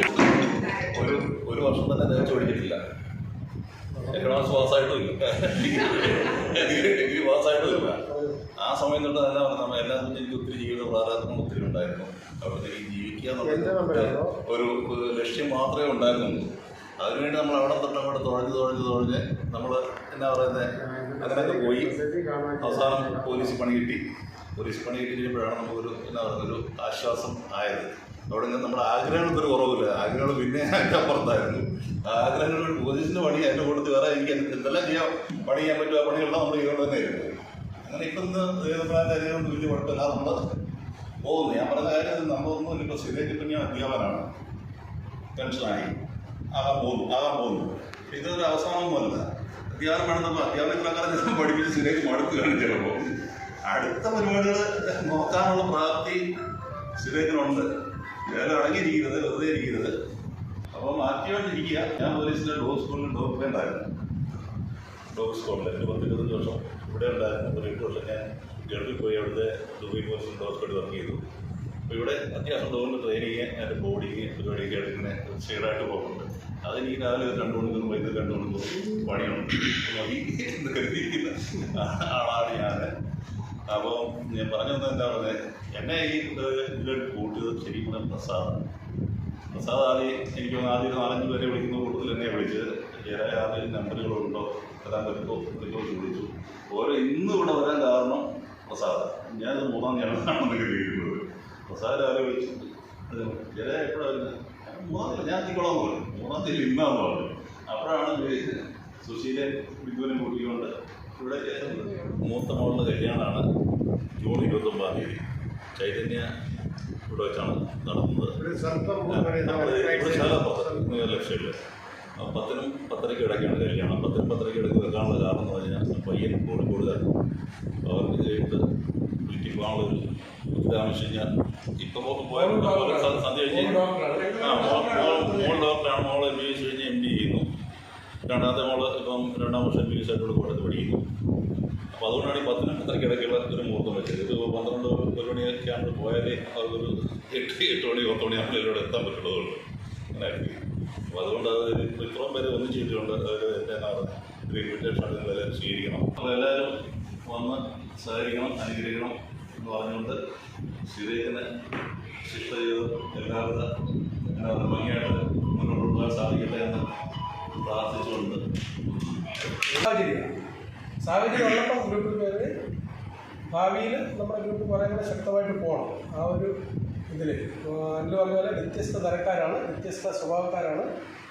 ഒരു വർഷം തന്നെ നേരിട്ട് പഠിച്ചിട്ടില്ല. എക്കണോമിക്സ് പാസ്സായിട്ടുമില്ല, ഡിഗ്രി പാസ്സായിട്ടുമില്ല. ആ സമയം തൊട്ട് തന്നെ നമ്മൾ എല്ലാ എനിക്ക് ഒത്തിരി ജീവിത പ്രാരാബ്ദങ്ങൾ ഒത്തിരി ഉണ്ടായിരുന്നു. അവിടത്തേക്ക് ജീവിക്കുക എന്നുള്ള ഒരു ലക്ഷ്യം മാത്രമേ ഉണ്ടായിരുന്നുള്ളൂ. അതിനുവേണ്ടി നമ്മൾ അവിടെ തൊട്ട് അങ്ങോട്ട് തുഴഞ്ഞ് നമ്മൾ എന്നാ പറയുന്നത് അങ്ങനെയൊക്കെ പോയി അവസാനം പോലീസ് പണി കിട്ടി കഴിയുമ്പോഴാണ് നമുക്കൊരു എന്നാ പറയുക ഒരു ആശ്വാസം ആയത്. അവിടെ നിന്ന് നമ്മുടെ ആഗ്രഹങ്ങൾക്കൊരു കുറവില്ല. ആഗ്രഹങ്ങൾ പിന്നെ അതിൻ്റെ അപ്പുറത്തായിരുന്നു. ആഗ്രഹങ്ങൾ പോലീസിൻ്റെ പണി അതിൻ്റെ കൂട്ടത്തിൽ വേറെ എനിക്ക് എന്തെല്ലാം പണി ചെയ്യാൻ പറ്റും ആ പണികളെല്ലാം നമ്മൾ ചെയ്തുകൊണ്ട് തന്നെ ആയിരുന്നു. അങ്ങനെ ഇപ്പം ഇന്ന് കാര്യങ്ങളൊന്നും വലിയ കുഴപ്പമില്ല, നമ്മൾ പോകുന്നു. ഞാൻ പറഞ്ഞ കാര്യം നമ്മളൊന്നും ഇപ്പോൾ സ്ഥിരമായിട്ട് ഇപ്പം ഞാൻ അധ്യാപകനാണ്, പെൻഷനായി ആകാൻ പോകുന്നു. ഇതൊരു അവസാനമൊന്നുമല്ല. അധ്യാപനം വേണം. നമ്മൾ അധ്യാപനത്തിലൊക്കെ പഠിപ്പിച്ച് സ്ഥിരമായിട്ട് മടുക്കുകയാണ് ചിലപ്പോൾ. അടുത്ത പരിപാടികൾ നോക്കാനുള്ള പ്രാപ്തി സ്ഥിരത്തിനുണ്ട്. വേറെ അടങ്ങിയിരിക്കുന്നത്, വെറുതെ ഇരിക്കുന്നത്. അപ്പോൾ ആക്റ്റീവായിട്ടിരിക്കുക. ഞാൻ പോലീസിൻ്റെ ഡോഗ് സ്കൂളിൽ ഡോഗ് ആയിരുന്നു. ഡോഗ് സ്കൂളിൽ ഒരു 10-20 വർഷം ഇവിടെ ഉണ്ടായിരുന്നു. ഒരു 8 വർഷം ഞാൻ ഗൾഫിൽ പോയി അവിടുത്തെ ദുബൈ പോലീസിൽ ഡോഗ് സ്കൂളിൽ വർക്ക് ചെയ്തു. അപ്പോൾ ഇവിടെ അത്യാവശ്യം ഡോഗിൻ്റെ ട്രെയിനിങ്, അതിൻ്റെ ബോഡിങ് പരിപാടിയൊക്കെ ആയിട്ട് ഇങ്ങനെ സ്റ്റേഡായിട്ട് പോകുന്നുണ്ട്. അതെനിക്ക് രാവിലെ 2 മണിക്കൂർ വൈകിട്ട് 2 മണിക്കൂർ പണിയുണ്ട്. മതി എന്ന് കരുതിയിരിക്കുന്ന ആളാണ് ഞാൻ. അപ്പോൾ ഞാൻ പറഞ്ഞു തന്നത് എന്താ പറയുന്നത്, എന്നെ ഈ ഇതിലോട്ട് കൂട്ടിയത് ശരിക്കും പ്രസാദാണ്. ആദ്യം എനിക്ക് ആദ്യം 4-5 പേരെ വിളിക്കുന്ന കൂട്ടത്തിൽ എന്നെ വിളിച്ച് ആദ്യം നമ്പറുകളുണ്ടോ വരാൻ പറ്റുമോ വിളിച്ചു. ഇന്ന് ഇവിടെ വരാൻ കാരണം പ്രസാദ്. ഞാനത് 3-ാം ഞാനാണെന്ന് കരുതിയിരുന്നത്. പ്രസാദ് ആരെ വിളിച്ചു എപ്പോഴാണ് വരുന്നത്? 3-ാം തീയതി ഞാൻ എത്തിക്കോളാൻ പറഞ്ഞു. 3-ാം തീയതി ഇന്നാന്ന് പറഞ്ഞു. അപ്പോഴാണ് സുശീലൻ ബിജുവിനെ കൂട്ടിക്കൊണ്ട് ഇവിടെ മൂത്ത മോളുടെ കല്യാണമാണ് ജൂൺ 29-ാം തീയതി ചൈതന്യ ഇവിടെ വെച്ചാണ് നടത്തുന്നത്. ഇവിടെ ശാലാപ്പുറത്ത് ലക്ഷ്യമില്ല. 10-നും 10:30 ഇടയ്ക്കാണ് കല്യാണം. 10-നും 10:30 ഇടയ്ക്ക് വെക്കാനുള്ള കാരണം എന്ന് പറഞ്ഞാൽ പയ്യൻ കോഴിക്കോടുകാരൻ. അവർക്ക് കഴിഞ്ഞിട്ട് വീട്ടിൽ പോകാനുള്ളൊരു താമസിച്ച് കഴിഞ്ഞാൽ ഇപ്പോൾ പോയാൽ സന്ധ്യ കഴിഞ്ഞ് മോൾ ഡോക്ടറാണ്. മോൾ MBBS കഴിഞ്ഞ് MD ചെയ്യുന്നു. രണ്ടാമത്തെ മോള് ഇപ്പം 2-ാം വർഷം MBBS ആയിട്ട് കോട്ടയത്ത് പഠിക്കുന്നു. അപ്പോൾ അതുകൊണ്ടാണ് ഈ 10-നും 10:30 ഇടയ്ക്കുള്ള ഒരു മുഹൂർത്തം വെച്ചത്. ഇത് 12-1 മണിയൊക്കെ ആകുമ്പോൾ പോയാലേ അതൊരു 8 മണി 10 മണി ആകുമ്പോൾ ഇവിടെ എത്താൻ പറ്റുള്ളതുള്ളൂ. അങ്ങനെ ആയിരിക്കും. അപ്പോൾ അതുകൊണ്ട് അത് ഇത്രയും പേര് ഒന്നിച്ചിട്ടുണ്ട്. എൻ്റെ ഒരു ഇൻവിറ്റേഷൻ നിങ്ങളെല്ലാവരും സ്വീകരിക്കണം. അപ്പോൾ എല്ലാവരും വന്ന് സഹകരിക്കണം, അനുഗ്രഹിക്കണം എന്ന് പറഞ്ഞുകൊണ്ട് സ്ഥിരത്തിന് ശിക്ഷ ചെയ്ത് എല്ലാവിധ ഭംഗിയായിട്ട് മുന്നോട്ട് സാധിക്കട്ടെ എന്ന് പ്രാർത്ഥിച്ചുകൊണ്ട് സാഹചര്യം ഉള്ളപ്പോൾ ഗ്രൂപ്പിൽ കയറി ഭാവിയിൽ നമ്മുടെ ഗ്രൂപ്പ് കുറേ കൂടെ ശക്തമായിട്ട് പോകണം. ആ ഒരു ഇതിൽ എന്ന് പറഞ്ഞ പോലെ വ്യത്യസ്ത തരക്കാരാണ്, വ്യത്യസ്ത സ്വഭാവക്കാരാണ്.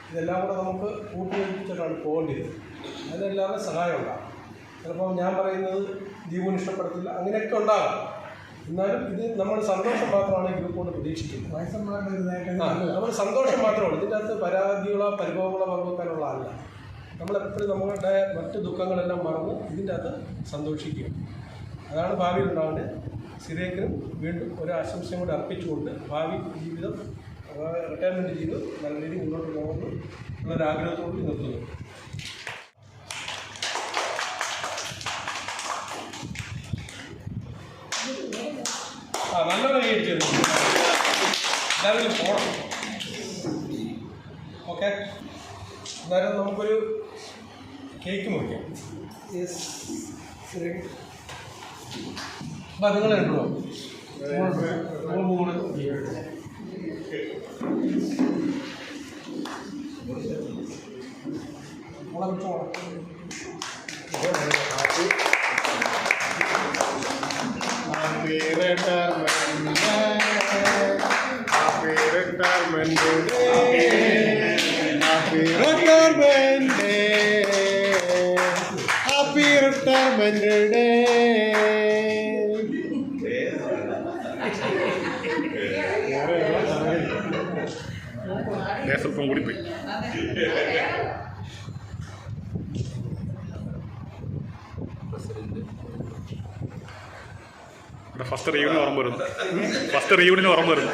ഇതെല്ലാം കൂടെ നമുക്ക് കൂട്ടിയോജിപ്പിച്ചിട്ടാണ് പോകേണ്ടത്. അതിനെല്ലാവരും സഹായം ഉണ്ടാകും. ചിലപ്പോൾ ഞാൻ പറയുന്നത് ജീവന് ഇഷ്ടപ്പെടത്തില്ല, അങ്ങനെയൊക്കെ ഉണ്ടാകും. എന്നാലും ഇത് നമ്മൾ സന്തോഷം മാത്രമാണ് ഗ്രൂപ്പ് കൊണ്ട് പ്രതീക്ഷിക്കുന്നത്. നമ്മൾ സന്തോഷം മാത്രമാണ്. ഇതിൻ്റെ അകത്ത് പരാതികളോ പരിഭവങ്ങളോ പങ്കുവെക്കാനുള്ള അല്ല. നമ്മളെപ്പോഴും നമ്മളുടെ മറ്റ് ദുഃഖങ്ങളെല്ലാം മറന്ന് ഇതിൻ്റെ അകത്ത് സന്തോഷിക്കുക. അതാണ് ഭാവിയിൽ ഉണ്ടാവേണ്ടത്. സിറിയക്കിനും വീണ്ടും ഒരു ആശംസയും കൂടി അർപ്പിച്ചുകൊണ്ട് ഭാവി ജീവിതം റിട്ടയർമെൻറ്റ് ചെയ്ത് നല്ല രീതിയിൽ മുന്നോട്ട് പോകുന്നു എന്നൊരാഗ്രഹത്തോടുകൂടി നിർത്തുന്നു. നല്ലോണം കഴിച്ചു എല്ലാവരും പോകണം. ഓക്കെ, എന്നാലും നമുക്കൊരു കേക്ക് മുറിക്കാം. അപ്പം നിങ്ങൾ കണ്ടോ സ്വല്പം കൂടിപ്പോയി. ഫസ്റ്റ് റീയൂണിന് ഓർമ്മ വരുന്നു. ഫസ്റ്റ് റീയൂണിന് ഓർമ്മ വരുന്നു.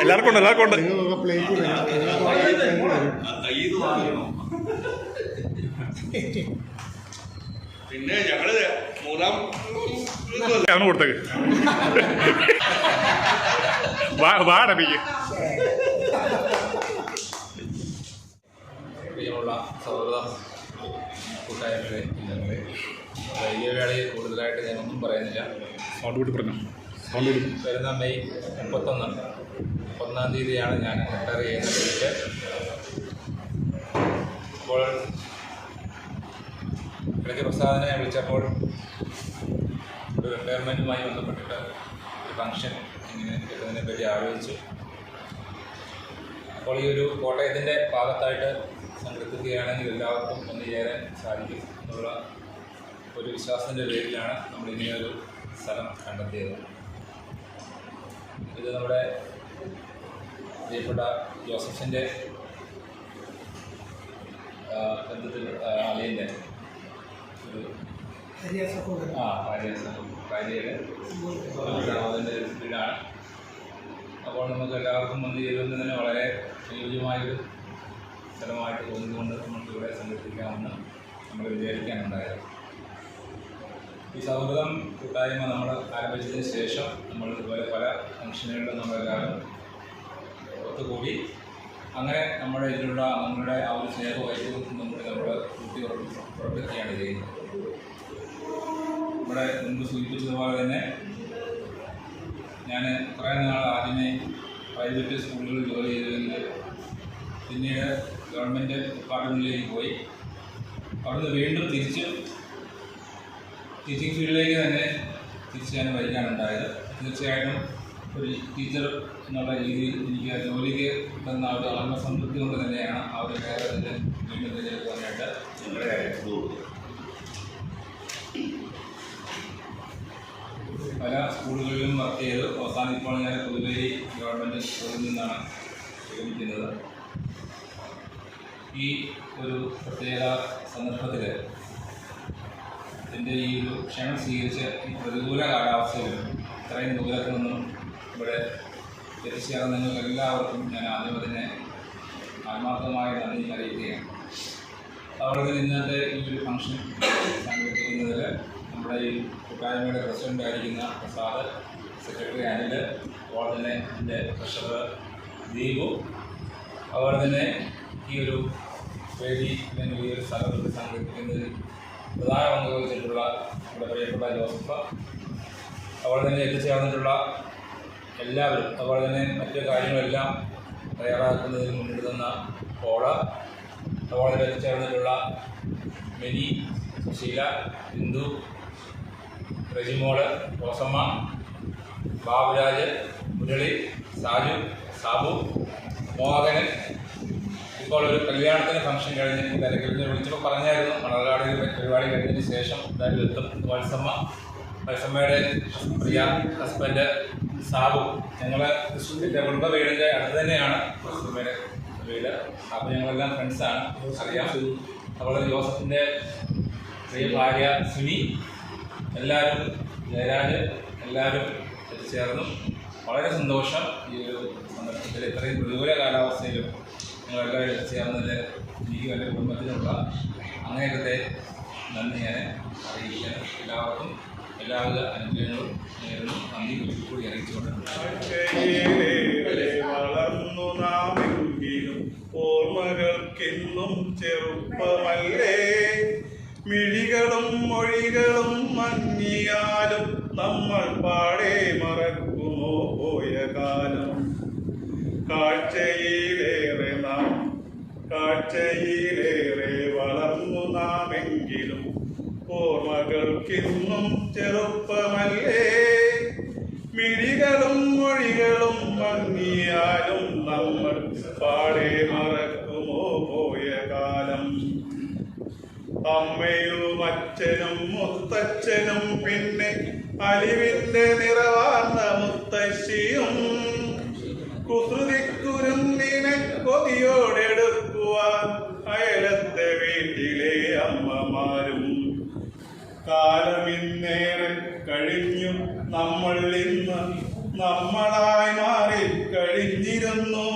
എല്ലാവർക്കും ഉണ്ട്, എല്ലാവർക്കും ഉണ്ട്. പിന്നെ ഞങ്ങള് മൂന്നാം കൊടുത്തേക്ക് വാടപ്പിക്ക്. പ്രിയമുള്ള സൗഹൃദ കൂട്ടായ്മകളെ, ഇന്നങ്ങളെ ഈ വേളയിൽ കൂടുതലായിട്ട് ഞാനൊന്നും പറയുന്നില്ല. വരുന്ന മെയ് 31 തീയതിയാണ് ഞാൻ റിട്ടയർ ചെയ്യുന്ന ഡേറ്റ്. അപ്പോൾ ഇടയ്ക്ക് പ്രസാദിനെ വിളിച്ചപ്പോൾ ഒരു റിട്ടയർമെൻറ്റുമായി ബന്ധപ്പെട്ടിട്ട് ഒരു ഫംഗ്ഷൻ ഇങ്ങനെ കിട്ടുന്നതിനെപ്പറ്റി ആലോചിച്ചു. അപ്പോൾ ഈ ഒരു കോട്ടയത്തിൻ്റെ ഭാഗത്തായിട്ട് സംഘടിപ്പിക്കുകയാണെങ്കിൽ എല്ലാവർക്കും ഒന്ന് ചേരാൻ സാധിക്കും എന്നുള്ള ഒരു വിശ്വാസത്തിൻ്റെ പേരിലാണ് നമ്മളിങ്ങനെ ഒരു സ്ഥലം കണ്ടെത്തിയത്. ഇത് നമ്മുടെ പ്രിയപ്പെട്ട ജോസഫിൻ്റെ ബന്ധത്തിൽ അളിയൻ്റെ ഒരു ഭാര്യയുടെ അതിൻ്റെ വീടാണ്. അപ്പോൾ നമുക്ക് എല്ലാവർക്കും വന്ന് ചേരുന്നതിന് തന്നെ വളരെ അനുയോജ്യമായൊരു സ്ഥലമായിട്ട് തോന്നിക്കൊണ്ട് നമുക്കിവിടെ സംഘടിപ്പിക്കാമെന്ന് നമ്മൾ വിചാരിക്കാനുണ്ടായത്. ഈ സൗഹൃദം കൂട്ടായ്മ നമ്മൾ ആരംഭിച്ചതിന് ശേഷം നമ്മൾ ഇതുപോലെ പല ഫംഗ്ഷനുകളിലും നമ്മളെല്ലാവരും ഒത്തുകൂടി അങ്ങനെ നമ്മുടെ ഇതിലുള്ള നമ്മുടെ ആ ഒരു സ്നേഹമായിട്ടും നമ്മൾ കൂട്ടി ഉറപ്പിക്കുകയാണ് ചെയ്യുന്നത്. ഇവിടെ മുമ്പ് സൂചിപ്പിച്ചതുപോലെ തന്നെ ഞാൻ കുറേ നാൾ ആദ്യമേ പ്രൈവറ്റ് സ്കൂളുകളിൽ ജോലി ചെയ്തെങ്കിൽ പിന്നീട് ഗവൺമെൻറ് ഡിപ്പാർട്ട്മെൻറ്റിലേക്ക് പോയി. അവിടുന്ന് വീണ്ടും തിരിച്ച് ടീച്ചിങ് ഫീൽഡിലേക്ക് തന്നെ തിരിച്ച് ഞാൻ വരിക്കാനുണ്ടായത്. തീർച്ചയായിട്ടും ഒരു ടീച്ചർ എന്നുള്ള രീതിയിൽ എനിക്ക് ആ ജോലിക്ക് കിട്ടുന്ന ഒരു ആത്മസംതൃപ്തി കൊണ്ട് തന്നെയാണ് ആ ഒരു കേരളത്തിൻ്റെ വീണ്ടും തിരഞ്ഞെടുക്കാനായിട്ട് പല സ്കൂളുകളിലും വർക്ക് ചെയ്ത് അവസാനം ഇപ്പോൾ ഞാൻ പുതുവേരി ഗവൺമെൻറ് സ്കൂളിൽ നിന്നാണ് വിരമിക്കുന്നത്. ഈ ഒരു പ്രത്യേക സന്ദർഭത്തിൽ എൻ്റെ ഈ ഒരു ക്ഷണം സ്വീകരിച്ച് ഈ പ്രതികൂല കാലാവസ്ഥയിലും ഇത്രയും ദൂരത്തു നിന്നും ഇവിടെ എത്തിച്ചേർന്ന നിങ്ങൾക്ക് എല്ലാവർക്കും ഞാൻ ആദ്യം തന്നെ ആത്മാർത്ഥമായ നന്ദി അറിയിക്കുകയാണ്. അവിടെ ഇന്നത്തെ ഈ ഒരു ഫംഗ്ഷൻ സംഘടിപ്പിക്കുന്നതിൽ നമ്മുടെ ഈ കൂട്ടായ്മയുടെ പ്രസിഡൻ്റ് ആയിരിക്കുന്ന പ്രസാദ്, സെക്രട്ടറി അനിൽ, അതുപോലെ തന്നെ എൻ്റെ ട്രഷറർ ദീപു, അതുപോലെ തന്നെ ഈ ഒരു വേദി അല്ലെങ്കിൽ ഈ ഒരു സ്ഥലത്ത് സംഘടിപ്പിക്കുന്നതിൽ പ്രധാന പങ്ക് വഹിച്ചിട്ടുള്ള നമ്മുടെ പ്രിയപ്പെട്ട ജോസഫ്, അതുപോലെ തന്നെ എത്തിച്ചേർന്നിട്ടുള്ള എല്ലാവരും, അതുപോലെ തന്നെ മറ്റു കാര്യങ്ങളെല്ലാം തയ്യാറാക്കുന്നതിൽ മുന്നിട്ട് നിന്ന പോള, അതുപോലെ തന്നെ എത്തിച്ചേർന്നിട്ടുള്ള മിനി, സുശീല, ബിന്ദു, റജിമോള്, റോസമ്മ, ബാബുരാജ്, മുരളി, സാജു, സാബു, മോഹനൻ. ഇപ്പോൾ ഒരു കല്യാണത്തിന് ഫംഗ്ഷൻ കഴിഞ്ഞ് തിരക്കിൽ വിളിച്ചപ്പോൾ പറഞ്ഞായിരുന്നു മണർകാട് പരിപാടി കഴിഞ്ഞതിന് ശേഷം എന്തായാലും എത്തും. വത്സമ്മയുടെ പ്രിയ ഹസ്ബൻഡ് സാബു, ഞങ്ങൾ എൻ്റെ കുടുംബ വീടിൻ്റെ അടുത്ത് തന്നെയാണ് വത്സമ്മയുടെ വീട്. അപ്പോൾ ഞങ്ങളെല്ലാം ഫ്രണ്ട്സാണ്, അറിയാം. അതുപോലെ ജോസഫിൻ്റെ പ്രിയ ഭാര്യ സുനി, എല്ലാവരും, ജയരാജ്, എല്ലാവരും എത്തിച്ചേർന്നു. വളരെ സന്തോഷം ഈ ഒരു സന്ദർഭത്തിൽ. ഇത്രയും പ്രതികൂല കാലാവസ്ഥയിലും നിങ്ങളെല്ലാവരും എത്തിച്ചേർന്നതിൽ എനിക്കും എൻ്റെ കുടുംബത്തിനുള്ള അങ്ങേയറ്റത്തെ നന്ദി ഞാൻ അറിയിക്കുകയാണ്. എല്ലാവർക്കും എല്ലാവിധ അനുഗ്രഹങ്ങളും നേരുന്നു. നന്ദി കൂടി അറിയിച്ചുകൊണ്ട് വളർന്നു നാമെങ്കിലും ഓർമ്മകൾക്കെന്നും ചെറുപ്പമല്ലേ, മിഴികളും മൊഴികളും മങ്ങിയാലും നമ്മൾ പാടെ മറക്കുമോ പോയ കാലം. കാഴ്ചയിലേറെ വളർന്നു നാമെങ്കിലും ഓർമ്മകൾക്കിന്നും ചെറുപ്പമല്ലേ, മിഴികളും മൊഴികളും മങ്ങിയാലും നമ്മൾ പാടെ മറക്കുമോ പോയ കാലം. അമ്മയും അച്ഛനും മുത്തച്ഛനും പിന്നെ അലിവിന്റെ നിറവാർന്ന മുത്തശ്ശിയും കുസൃതിക്കുരുന്നിനെ കൊതിയോടെടുക്കുവാൻ അയലത്തെ വീട്ടിലെ അമ്മമാരും. കാലമിന്നേറെ കഴിഞ്ഞു, നമ്മൾ ഇന്ന് നമ്മളായി മാറി കഴിഞ്ഞിരുന്നു.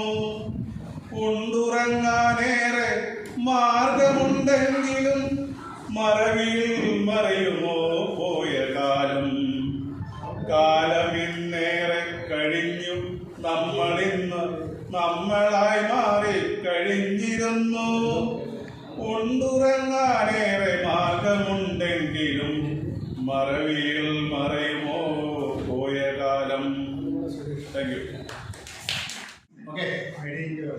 ഉണ്ടുറങ്ങാനേറെ മാർഗമുണ്ടെങ്കിലും മറവിൽ മറയുമോ പോയ കാലം. കാലമിന്നേറെ കഴിഞ്ഞു, നമ്മളിന്ന് നമ്മളായി മാറി കഴിഞ്ഞിരുന്നു. ഉണ്ടുറങ്ങാനേറെ മാർഗമുണ്ടെങ്കിലും മറവിയിൽ മറയുമോ പോയ കാലം. Thank you. ഓക്കെ,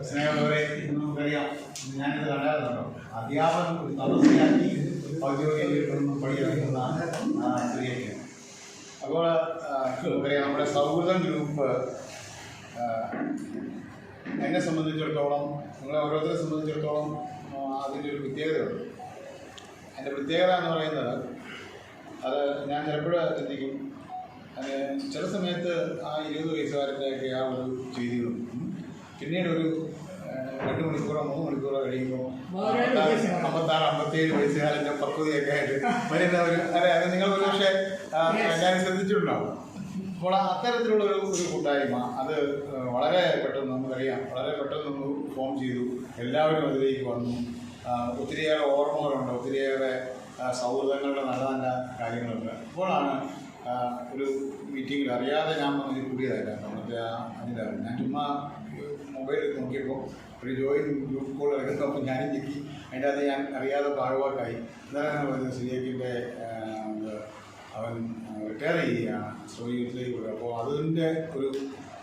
സ്നേഹമുള്ളവരെ, നമുക്കറിയാം, ഞാനിത് കണ്ടായിരുന്നല്ലോ, അധ്യാപനം ഒരു തപസ്യയാക്കി ഔദ്യോഗിക ജീവിതത്തിൽ പഠിക്കുന്നതാണ് സ്ത്രീയൊക്കെ. അപ്പോൾ നമുക്കറിയാം, നമ്മുടെ സൗഹൃദം ഗ്രൂപ്പ് എന്നെ സംബന്ധിച്ചിടത്തോളം, നിങ്ങളെ ഓരോരുത്തരെ സംബന്ധിച്ചിടത്തോളം അതിൻ്റെ ഒരു പ്രത്യേകതയുണ്ട്. അതിൻ്റെ പ്രത്യേകത എന്ന് പറയുന്നത്, അത് ഞാൻ ചിലപ്പോഴും ചിന്തിക്കും, അത് ചില സമയത്ത് ആ 20 വയസ്സുകാരൻ്റെയൊക്കെ ആ ഒരു ചെയ്തികളും പിന്നീട് ഒരു 2 മണിക്കൂറോ 3 മണിക്കൂറോ കഴിയുമ്പോൾ 56-57 വയസ്സുകാരൻ്റെ പക്വതയൊക്കെ ആയിട്ട് വരുന്ന ഒരു, അതെ, അത് നിങ്ങൾ ഒരു പക്ഷേ ഞാൻ ശ്രദ്ധിച്ചിട്ടുണ്ടാവും. അപ്പോൾ അത്തരത്തിലുള്ള ഒരു കൂട്ടായ്മ അത് വളരെ പെട്ടെന്ന്, നമുക്കറിയാം, വളരെ പെട്ടെന്ന് നമ്മൾ ഫോം ചെയ്തു. എല്ലാവരും അതിലേക്ക് വന്നു. ഒത്തിരിയേറെ ഓർമ്മകളുണ്ട്, ഒത്തിരിയേറെ സൗഹൃദങ്ങളുടെ നല്ല നല്ല കാര്യങ്ങളുണ്ട്. അപ്പോഴാണ് ഒരു മീറ്റിങ്ങിൽ അറിയാതെ ഞാൻ വന്നിട്ട് കൂടിയതായിട്ടാണ് മറ്റേ അതിലാണ്. ഞാൻ ചുമ്മാ മൊബൈലിൽ നോക്കിയപ്പോൾ ഒരു ജോയിൻ ഗ്രൂപ്പ് കോൾ എടുക്കുന്നപ്പോൾ ഞാനും ഞെക്കി. അതിൻ്റെ അകത്ത് ഞാൻ അറിയാതെ ഭാഗവാക്കായി. എന്താണ് പറയുന്നത്, സിരിയക്കിൻ്റെ അവൻ റിട്ടയർ ചെയ്യുകയാണ്, സ്ട്രോയി യൂത്തിലേക്ക് പോയി. അപ്പോൾ അതിൻ്റെ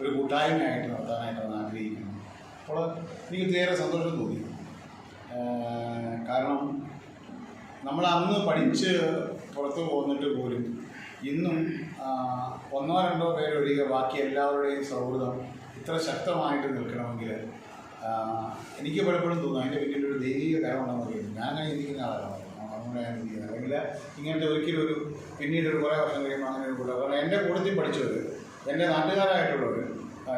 ഒരു കൂട്ടായ്മയായിട്ട് നടത്താനായിട്ടാണ് ആഗ്രഹിക്കുന്നത്. അപ്പോൾ എനിക്ക് ഒത്തിരിയേറെ സന്തോഷം തോന്നി. കാരണം നമ്മൾ അന്ന് പഠിച്ച് പുറത്ത് പോന്നിട്ട് പോലും ഇന്നും 1-2 പേരൊഴികെ ബാക്കി എല്ലാവരുടെയും സൗഹൃദം ഇത്ര ശക്തമായിട്ട് നിൽക്കണമെങ്കിൽ എനിക്ക് പലപ്പോഴും തോന്നുന്നു അതിൻ്റെ പിന്നിലൊരു ദൈവിക കാര്യമുണ്ടെന്ന് പറയുന്നത്. ഞാൻ അങ്ങനെ ചിന്തിക്കുന്ന ആളാണ്, അങ്ങനെ ഞാൻ ചിന്തിക്കുന്നത്. അല്ലെങ്കിൽ ഇങ്ങനത്തെ ഒരിക്കലും ഒരു പിന്നീടൊരു കുറേ വർഷം കഴിയുമ്പോൾ അങ്ങനെ ഒരു കൂട്ടം. കാരണം എൻ്റെ കൂട്ടത്തിൽ പഠിച്ചവർ, എൻ്റെ നാട്ടുകാരായിട്ടുള്ളവർ,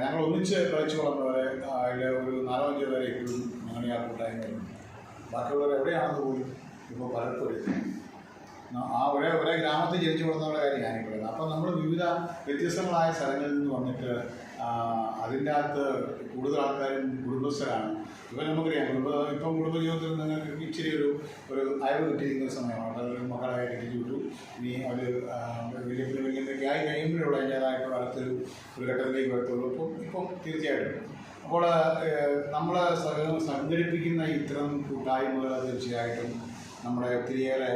ഞങ്ങൾ ഒന്നിച്ച് കളിച്ചു വളർന്നവരെ അതിൽ ഒരു 4-5 പേരെ ഇപ്പോഴും ഞങ്ങളുടെ ആ കൂട്ടായ്മയുണ്ട്. ബാക്കിയുള്ളവർ എവിടെയാണെന്ന് പോലും ഇപ്പോൾ പലപ്പോഴും ആ ഒരേ ഗ്രാമത്തിൽ ജനിച്ചു വളർന്നുള്ള കാര്യം ഞാനീ പറയുന്നത്. അപ്പം നമ്മൾ വിവിധ വ്യത്യസ്തങ്ങളായ സ്ഥലങ്ങളിൽ നിന്ന് വന്നിട്ട് അതിൻ്റെ അകത്ത് കൂടുതൽ ആൾക്കാരും കുടുംബസ്ഥരാണ്. ഇപ്പം നമുക്കറിയാം, ഇപ്പം കുടുംബജീവിതത്തിൽ നിങ്ങൾക്ക് ഇച്ചിരി ഒരു അയവ് കിട്ടിയിരിക്കുന്ന സമയമാണ്. അതൊരു മക്കളായി കെട്ടിച്ചു വിട്ടു. ഇനി അവർ വലിയൊക്കെ ആയി കഴിയുമ്പോഴുള്ള അതിൻ്റേതായിട്ടുള്ള അടുത്തൊരു ഘട്ടത്തിലേക്ക് വരത്തുള്ളൂ. ഇപ്പം തീർച്ചയായിട്ടും അപ്പോൾ നമ്മൾ സംഘടിപ്പിക്കുന്ന ഇത്തരം കൂട്ടായ്മകൾ തീർച്ചയായിട്ടും നമ്മുടെ ഒത്തിരിയേറെ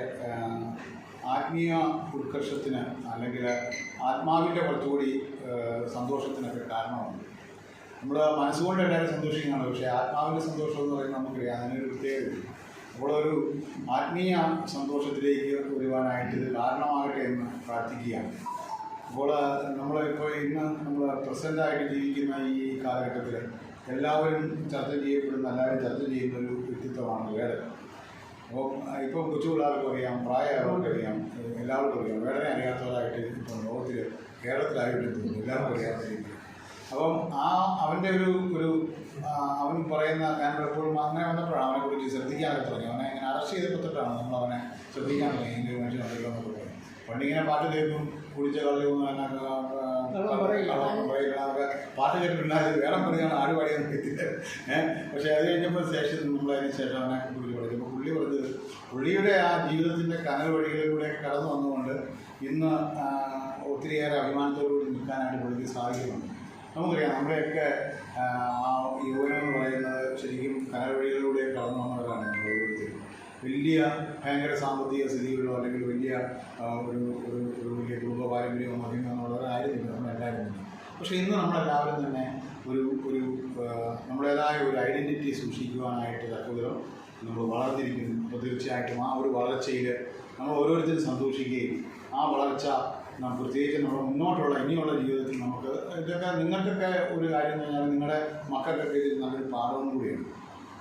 ആത്മീയ ഉത്കർഷത്തിന് അല്ലെങ്കിൽ ആത്മാവിൻ്റെ കുറച്ചുകൂടി സന്തോഷത്തിനൊക്കെ കാരണമാണ്. നമ്മൾ മനസ്സുകൊണ്ട് എല്ലാവരും സന്തോഷിക്കുന്നതാണ്, പക്ഷേ ആത്മാവിൻ്റെ സന്തോഷം എന്ന് പറയുന്നത് നമുക്കറിയാം, അതിനൊരു പ്രത്യേകത. അപ്പോൾ ഒരു ആത്മീയ സന്തോഷത്തിലേക്ക് വരുവാനായിട്ട് ഇത് കാരണമാകട്ടെ എന്ന് പ്രാർത്ഥിക്കുകയാണ്. അപ്പോൾ നമ്മളിപ്പോൾ ഇന്ന് നമ്മൾ പ്രസൻ്റായിട്ട് ജീവിക്കുന്ന ഈ കാലഘട്ടത്തിൽ എല്ലാവരും ചർച്ച ചെയ്യുന്ന ഒരു വ്യക്തിത്വമാണ് വേടൻ. അപ്പോൾ ഇപ്പം കൊച്ചു പിള്ളേർക്കും അറിയാം, പ്രായമായവർക്കും അറിയാം, എല്ലാവർക്കും അറിയാം. വേടനെ അറിയാത്തവരായിട്ട് ഇപ്പം ലോകത്തിൽ കേരളത്തിലായിട്ട് തോന്നുന്നു, എല്ലാവർക്കും അറിയാത്ത രീതിയിൽ. അപ്പം അവൻ്റെ ഒരു അവൻ പറയുന്ന ഞാൻ പലപ്പോഴും അങ്ങനെ വന്നപ്പോഴാണ് അവനെക്കുറിച്ച് ശ്രദ്ധിക്കാനൊക്കെ തുടങ്ങി. അവനെ ഇങ്ങനെ അറസ്റ്റ് ചെയ്തപ്പോൾ തൊട്ടാണ് നമ്മൾ അവനെ ശ്രദ്ധിക്കാൻ തുടങ്ങി. ഇങ്ങനെ മനുഷ്യൻ അറിയില്ലെന്നൊക്കെ പറയും. പണ്ടിങ്ങനെ പാട്ട് കേൾക്കും, കുടിച്ച കള്ളിയൊന്നും പാട്ട് കേട്ടിട്ടുണ്ടായത് വേണം പറയുകയാണ്, ആട് പാടിയാൽ എത്തില്ല. പക്ഷേ അത് കഴിഞ്ഞപ്പോൾ ശേഷം നമ്മളതിന് ശേഷം അവനെ കുറിച്ച് പഠിച്ചപ്പോൾ പുള്ളി പറഞ്ഞത് പുള്ളിയുടെ ആ ജീവിതത്തിൻ്റെ കനൽ വഴികളിലൂടെ കടന്നു വന്നുകൊണ്ട് ഇന്ന് ഒത്തിരിയേറെ അഭിമാനത്തോടുകൂടി നിൽക്കാനായിട്ട് പുള്ളിക്ക് സാധിക്കുന്നുണ്ട്. നമുക്കറിയാം നമ്മുടെയൊക്കെ യുവനം എന്ന് പറയുന്നത് ശരിക്കും കനൽ വഴികളിലൂടെ കടന്നു വന്നവരാണ് നമ്മൾ ഓരോരുത്തരും. വലിയ ഭയങ്കര സാമ്പത്തിക സ്ഥിതികളോ അല്ലെങ്കിൽ വലിയ ഒരു വലിയ കുടുംബ പാരമ്പര്യമോ അതിനുള്ളവരായിരുന്നില്ല നമ്മളെല്ലാവരും. പക്ഷേ ഇന്ന് നമ്മളെല്ലാവരും തന്നെ ഒരു നമ്മുടേതായ ഒരു ഐഡൻറ്റിറ്റി സൂക്ഷിക്കുവാനായിട്ട് തക്കവിധം നമ്മൾ വളർന്നിരിക്കുന്നു. അപ്പോൾ തീർച്ചയായിട്ടും ആ ഒരു വളർച്ചയിൽ നമ്മൾ ഓരോരുത്തരും സന്തോഷിക്കുകയും ആ വളർച്ച പ്രത്യേകിച്ച് നമ്മുടെ ഇനിയുള്ള ജീവിതത്തിൽ നമുക്ക് ഇതൊക്കെ നിങ്ങൾക്കൊക്കെ ഒരു കാര്യം എന്ന് പറഞ്ഞാൽ നിങ്ങളുടെ മക്കൾക്കൊക്കെ ഇത് നല്ലൊരു പാഠവും കൂടിയാണ്.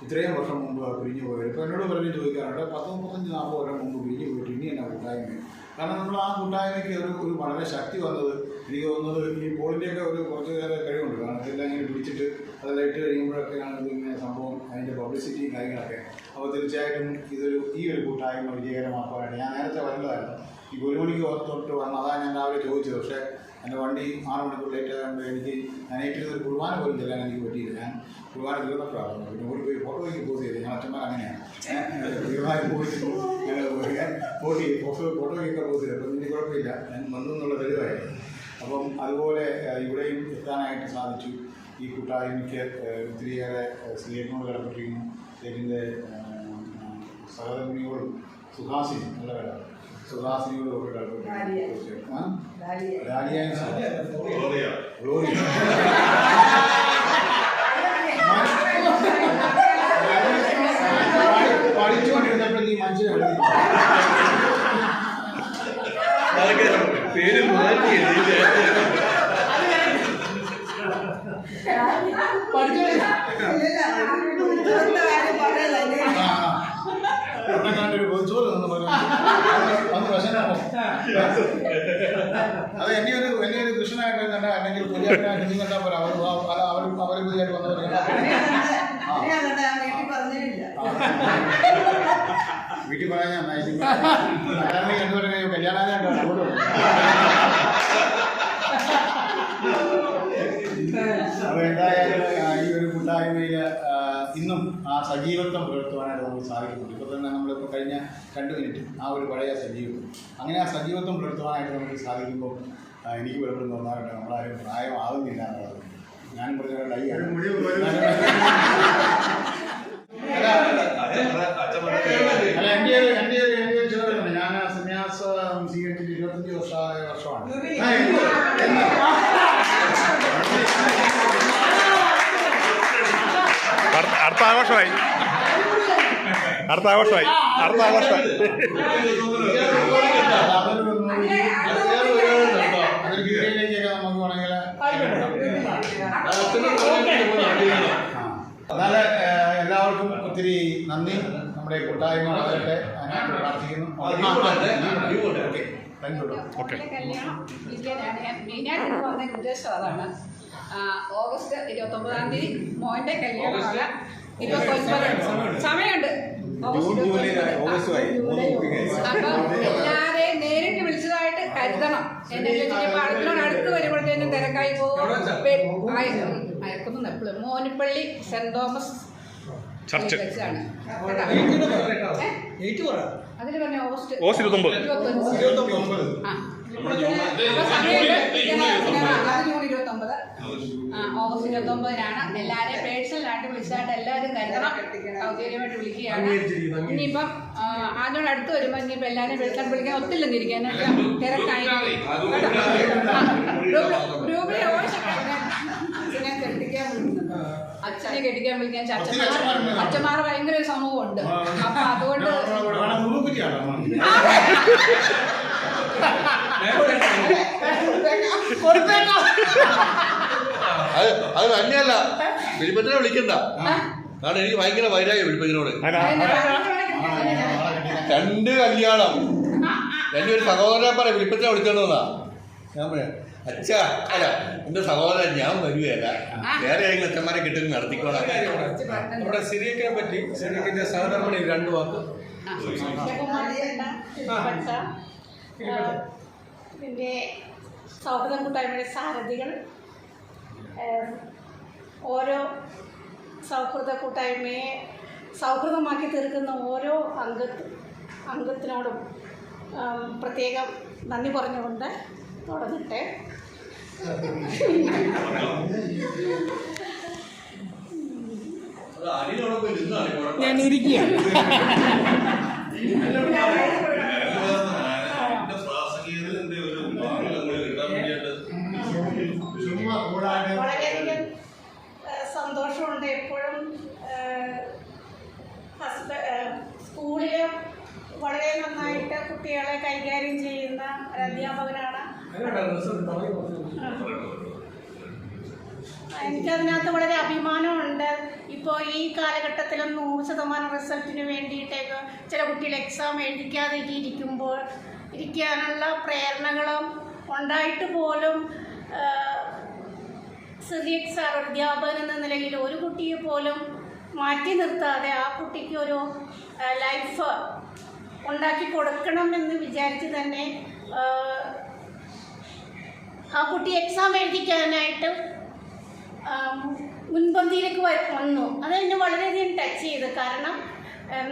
ഇത്രയും വർഷം മുമ്പ് പിരിഞ്ഞു പോയത് ഇപ്പോൾ എന്നോട് പറഞ്ഞ് ചോദിക്കാറുണ്ട്, 10-35-40 കൊല്ലം മുമ്പ് പിരിഞ്ഞു പോയിട്ട് ഇനി എന്നാ കൂട്ടായ്മ. കാരണം നമ്മൾ ആ കൂട്ടായ്മയ്ക്ക് ഒരു വളരെ ശക്തി വന്നത് എനിക്ക് തോന്നുന്നത് ഈ ബോളിൻ്റെയൊക്കെ ഒരു കുറച്ച് നേരം കഴിവുണ്ട്. കാരണം ഇതെല്ലാം ഇങ്ങനെ പിടിച്ചിട്ട് അതെല്ലാം ഇട്ട് കഴിയുമ്പോഴൊക്കെയാണ് ഇതിങ്ങനെ സംഭവം അതിൻ്റെ പബ്ലിസിറ്റിയും കാര്യങ്ങളൊക്കെ. അപ്പോൾ തീർച്ചയായിട്ടും ഈ ഒരു കൂട്ടായ്മ വിജയകരമാക്കാനായിട്ട് ഞാൻ നേരത്തെ വരേണ്ടതായിരുന്നു. ഈ 1 മണിക്ക് തൊട്ട് വരണം, അതാണ് ഞാൻ രാവിലെ ചോദിച്ചത്. പക്ഷേ എൻ്റെ വണ്ടി 6 മണിക്കൂർ ലേറ്റ് ആയതുകൊണ്ട് ഞാൻ ഏറ്റവും കുർബാന പോലും ചെല്ലാൻ എനിക്ക് പറ്റിയില്ല. ഞാൻ കുർബാന തീർന്നപ്പോഴാണ് പിന്നെ ഓടിപ്പോയി ഫോട്ടോയ്ക്ക് പോസ് ചെയ്ത്. ഞാൻ അച്ഛന്മാർ അങ്ങനെയാണ് കുർബാന പോയിട്ട് ഫോട്ടോയ്ക്കൊക്കെ പോസ് ചെയ്ത്. അപ്പം എനിക്ക് കുഴപ്പമില്ല, ഞാൻ വന്നു എന്നുള്ള തെളിവായിരുന്നു. അപ്പം അതുപോലെ ഇവിടെയും എത്താനായിട്ട് സാധിച്ചു. ഈ കൂട്ടായ്മയ്ക്ക് ഒത്തിരിയേറെ സ്നേഹങ്ങളോട് കടപ്പെട്ടിരിക്കുന്നു. ഇതിൻ്റെ സഹധർമ്മികളോടും സുഹാസിനി നല്ല പേരാണ്, സുഹാസിനിയോടും ഒക്കെ കടപ്പെട്ടിരിക്കുന്നു. പഠിച്ചുകൊണ്ടിരുന്നപ്പോൾ നീ മനസ്സിലായി പേര് മാറ്റി ഒരു ചോറ് അത് എന്നെ ഒരു കൃഷ്ണനായിട്ട് കണ്ട അല്ലെങ്കിൽ പുതിയായിട്ട് നീ കണ്ടാൽ പോലെ അവർ പുതിയായിട്ട് വന്നവർ വീട്ടിൽ പറയാൻ ഞാൻ കണ്ടുവരുന്ന കല്യാണമായിട്ടോ അപ്പോൾ എന്തായാലും ഈ ഒരു കൂട്ടായ്മയിൽ ഇന്നും ആ സജീവത്വം പുലർത്തുവാനായിട്ട് നമുക്ക് സാധിക്കുന്നുണ്ട്. ഇപ്പോൾ തന്നെ നമ്മളിപ്പോൾ കഴിഞ്ഞ 2 മിനിറ്റ് ആ ഒരു പഴയ സജീവത്വം, അങ്ങനെ ആ സജീവത്വം പുലർത്തുവാനായിട്ട് നമുക്ക് സാധിക്കുമ്പോൾ എനിക്ക് പലപ്പോഴും തോന്നാറുണ്ട് നമ്മളാരും പ്രായമാകുന്നില്ല എന്നുള്ളത്. ഞാനും പറഞ്ഞ ഡൈ അല്ല എൻ്റെ ചെറുതുണ്ട്. ഞാൻ സന്യാസം സ്വീകരിച്ചിട്ട് 25 വർഷമാണ്. അടുത്ത ആഘോഷമായി അതൊരു ഗീതയിലേക്കൊക്കെ നമുക്ക് വേണമെങ്കിൽ എന്നാല് എല്ലാവർക്കും ഒത്തിരി നന്ദി. നമ്മുടെ കൂട്ടായ്മ വളരട്ടെ പ്രാർത്ഥിക്കുന്നു. കല്യാണം വിജയനാണ്. ഞാൻ മെയിനായിട്ട് പറഞ്ഞ ഉദ്ദേശം അതാണ്. ഓഗസ്റ്റ് 29-ാം തീയതി മോൻ്റെ കല്യാണമാണ്. 29 സമയമുണ്ട്. അപ്പം എല്ലാവരെയും നേരിട്ട് വിളിച്ചതായിട്ട് കരുതണം. എന്നെ പാടത്തിനോട് അടുത്ത് വരുമ്പോഴത്തേനും തിരക്കായി പോകും. അയക്കുന്നു എപ്പോഴും മോനിപ്പള്ളി സെന്റ് തോമസ് ചർച്ച് ആണ്. അതിന് പറഞ്ഞ ഓഗസ്റ്റ് 29. അത് ജൂൺ 29. ഓഗസ്റ്റ് 29-നാണ്. എല്ലാവരെയും പേഴ്സണലായിട്ട് വിളിച്ചായിട്ട് എല്ലാവരും കരുതണം. ഔദ്യോഗികമായിട്ട് വിളിക്കുകയാണ്. ഇനിയിപ്പം അതിനോട് അടുത്ത് വരുമ്പോൾ ഇനിയിപ്പോൾ എല്ലാവരും പേഴ്സണൽ വിളിക്കാൻ ഒത്തില്ലെന്ന് ഇരിക്കാനൊക്കെ തിരക്കായി ഗ്രൂപ്പിലെ അച്ഛനെ കെട്ടിക്കാൻ വിളിക്കുന്നു. അച്ഛനെ കെട്ടിക്കാൻ വിളിക്കാൻ അച്ഛന്മാർ ഭയങ്കര ഒരു സമൂഹമുണ്ട്. അപ്പൊ അതുകൊണ്ട് അത് തന്നെയല്ല, വിളിപ്പത്തിനെ വിളിക്കണ്ട. കാരണം എനിക്ക് ഭയങ്കര വൈരാഗ്യ വിളിപ്പത്തിനോട്. 2 കല്യാണം, 2 സഹോദരൻ പറയാം വിളിപ്പത്തിനെ വിളിച്ചോണ്ടാ. ഞാൻ പറയാം അച്ഛാ അല്ല എന്റെ സഹോദരൻ ഞാൻ വരുകയല്ല, വേറെ ആരെങ്കിലും അച്ഛന്മാരെ കിട്ടും നടത്തിക്കോളാം. നമ്മുടെ സിറിയക്കിനെ പറ്റി, സിറിയക്കിന്റെ സഹധർമ്മിണി 2 വാക്ക്. ഇതിൻ്റെ സൗഹൃദ കൂട്ടായ്മയുടെ സാരഥികൾ, ഓരോ സൗഹൃദ കൂട്ടായ്മയെ സൗഹൃദമാക്കി തീർക്കുന്ന ഓരോ അംഗത്തിനോടും പ്രത്യേകം നന്ദി പറഞ്ഞുകൊണ്ട് തുടങ്ങട്ടെ. ഞാൻ ഇരിക്കുകയാണ്. വളരെയധികം സന്തോഷമുണ്ട്. എപ്പോഴും സ്കൂളിൽ വളരെ നന്നായിട്ട് കുട്ടികളെ കൈകാര്യം ചെയ്യുന്ന ഒരു അധ്യാപകനാണ്. എനിക്കതിനകത്ത് വളരെ അഭിമാനമുണ്ട്. ഇപ്പോൾ ഈ കാലഘട്ടത്തിലും 100% റിസൾട്ടിന് വേണ്ടിയിട്ടേക്ക് ചില കുട്ടികൾ എക്സാം എഴുതിക്കാതെ ഇരിക്കാനുള്ള പ്രേരണകളും ഉണ്ടായിട്ട് പോലും സിറിയക് സാർ ഒരു അധ്യാപകൻ എന്ന നിലയിൽ ഒരു കുട്ടിയെ പോലും മാറ്റി നിർത്താതെ ആ കുട്ടിക്ക് ഒരു ലൈഫ് ഉണ്ടാക്കി കൊടുക്കണമെന്ന് വിചാരിച്ച് തന്നെ ആ കുട്ടി എക്സാം എഴുതിക്കാനായിട്ട് മുൻപന്തിയിലേക്ക് വന്നു. അതെന്നെ വളരെയധികം ടച്ച് ചെയ്തു. കാരണം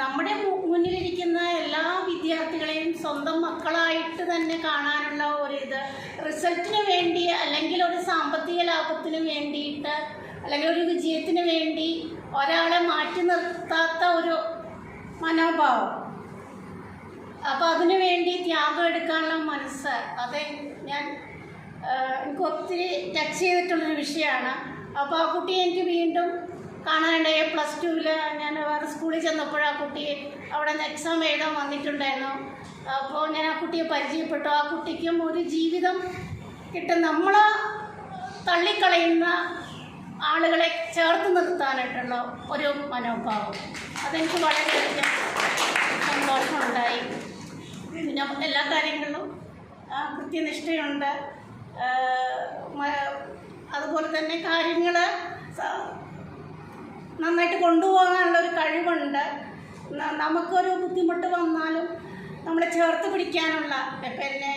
നമ്മുടെ മുന്നിലിരിക്കുന്ന എല്ലാ വിദ്യാർത്ഥികളെയും സ്വന്തം മക്കളായിട്ട് തന്നെ കാണാനുള്ള ഒരിത്, റിസൾട്ടിന് വേണ്ടി അല്ലെങ്കിൽ ഒരു സാമ്പത്തിക ലാഭത്തിന് വേണ്ടിയിട്ട് അല്ലെങ്കിൽ ഒരു വിജയത്തിന് വേണ്ടി ഒരാളെ മാറ്റി നിർത്താത്ത ഒരു മനോഭാവം, അപ്പോൾ അതിനു വേണ്ടി ത്യാഗം എടുക്കാനുള്ള മനസ്സ്, അത് എനിക്ക് ഒത്തിരി ടച്ച് ചെയ്തിട്ടുള്ളൊരു വിഷയമാണ്. അപ്പോൾ ആ കുട്ടിയെ എനിക്ക് വീണ്ടും കാണാനുണ്ടായ +2 ഞാൻ വേറെ സ്കൂളിൽ ചെന്നപ്പോൾ ആ കുട്ടി അവിടെ നിന്ന് എക്സാം എഴുതാൻ വന്നിട്ടുണ്ടായിരുന്നു. അപ്പോൾ ഞാൻ ആ കുട്ടിയെ പരിചയപ്പെട്ടു. ആ കുട്ടിക്കും ഒരു ജീവിതം കിട്ടും. നമ്മൾ തള്ളിക്കളയുന്ന ആളുകളെ ചേർത്ത് നിർത്താനായിട്ടുള്ള ഒരു മനോഭാവം, അതെനിക്ക് വളരെയധികം സന്തോഷമുണ്ടായി. പിന്നെ എല്ലാ കാര്യങ്ങളിലും കൃത്യനിഷ്ഠയുണ്ട്. അതുപോലെ തന്നെ കാര്യങ്ങൾ നന്നായിട്ട് കൊണ്ടുപോകാനുള്ളൊരു കഴിവുണ്ട്. നമുക്കൊരു ബുദ്ധിമുട്ട് വന്നാലും നമ്മളെ ചേർത്ത് പിടിക്കാനുള്ള, ഇപ്പം എന്നെ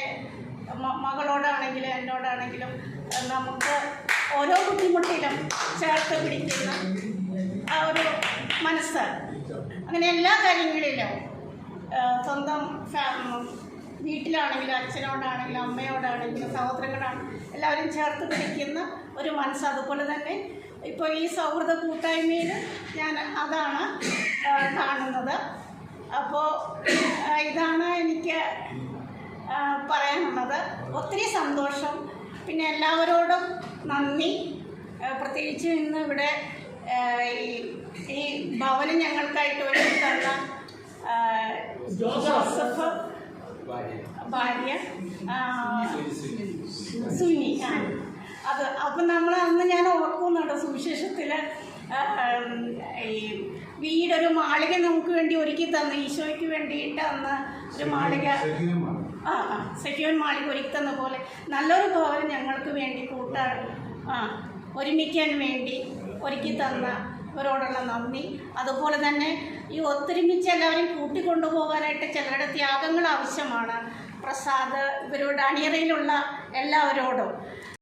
മകളോടാണെങ്കിലും എന്നോടാണെങ്കിലും നമുക്ക് ഓരോ ബുദ്ധിമുട്ടിലും ചേർത്ത് പിടിക്കുന്ന ആ ഒരു മനസ്സ്, അങ്ങനെ എല്ലാ കാര്യങ്ങളിലും സ്വന്തം വീട്ടിലാണെങ്കിലും അച്ഛനോടാണെങ്കിലും അമ്മയോടാണെങ്കിലും സഹോദരങ്ങളാണ് എല്ലാവരും ചേർത്ത് പിടിക്കുന്ന ഒരു മനസ്സ്. അതുപോലെ തന്നെ ഇപ്പോൾ ഈ സൗഹൃദ കൂട്ടായ്മയിൽ ഞാൻ അതാണ് കാണുന്നത്. അപ്പോൾ ഇതാണ് എനിക്ക് പറയാനുള്ളത്. ഒത്തിരി സന്തോഷം. പിന്നെ എല്ലാവരോടും നന്ദി. പ്രത്യേകിച്ച് ഇന്ന് ഇവിടെ ഈ ഭവനം ഞങ്ങൾക്കായിട്ട് ഒരുക്കി തന്ന ജോസഫ്, ഭാര്യ സുനി, അത് അപ്പം നമ്മൾ അന്ന് ഞാൻ ഓർക്കുന്നുണ്ട് സുവിശേഷത്തിൽ ഈ വീടൊരു മാളിക നമുക്ക് വേണ്ടി ഒരുക്കി തന്നു, ഈശോയ്ക്ക് വേണ്ടിയിട്ട് അന്ന് ഒരു മാളിക, സെക്യൂൻ മാളിക ഒരുക്കി തന്ന പോലെ നല്ലൊരു ഭവനം ഞങ്ങൾക്ക് വേണ്ടി ഒരുമിക്കാൻ വേണ്ടി ഒരുക്കി തന്നവരോടുള്ള നന്ദി. അതുപോലെ തന്നെ ഈ ഒത്തൊരുമിച്ച് എല്ലാവരും കൂട്ടിക്കൊണ്ടുപോകാനായിട്ട് ചിലരുടെ ത്യാഗങ്ങൾ ആവശ്യമാണ്. പ്രസാദ്, ഇവരോട് അണിയറയിലുള്ള എല്ലാവരോടും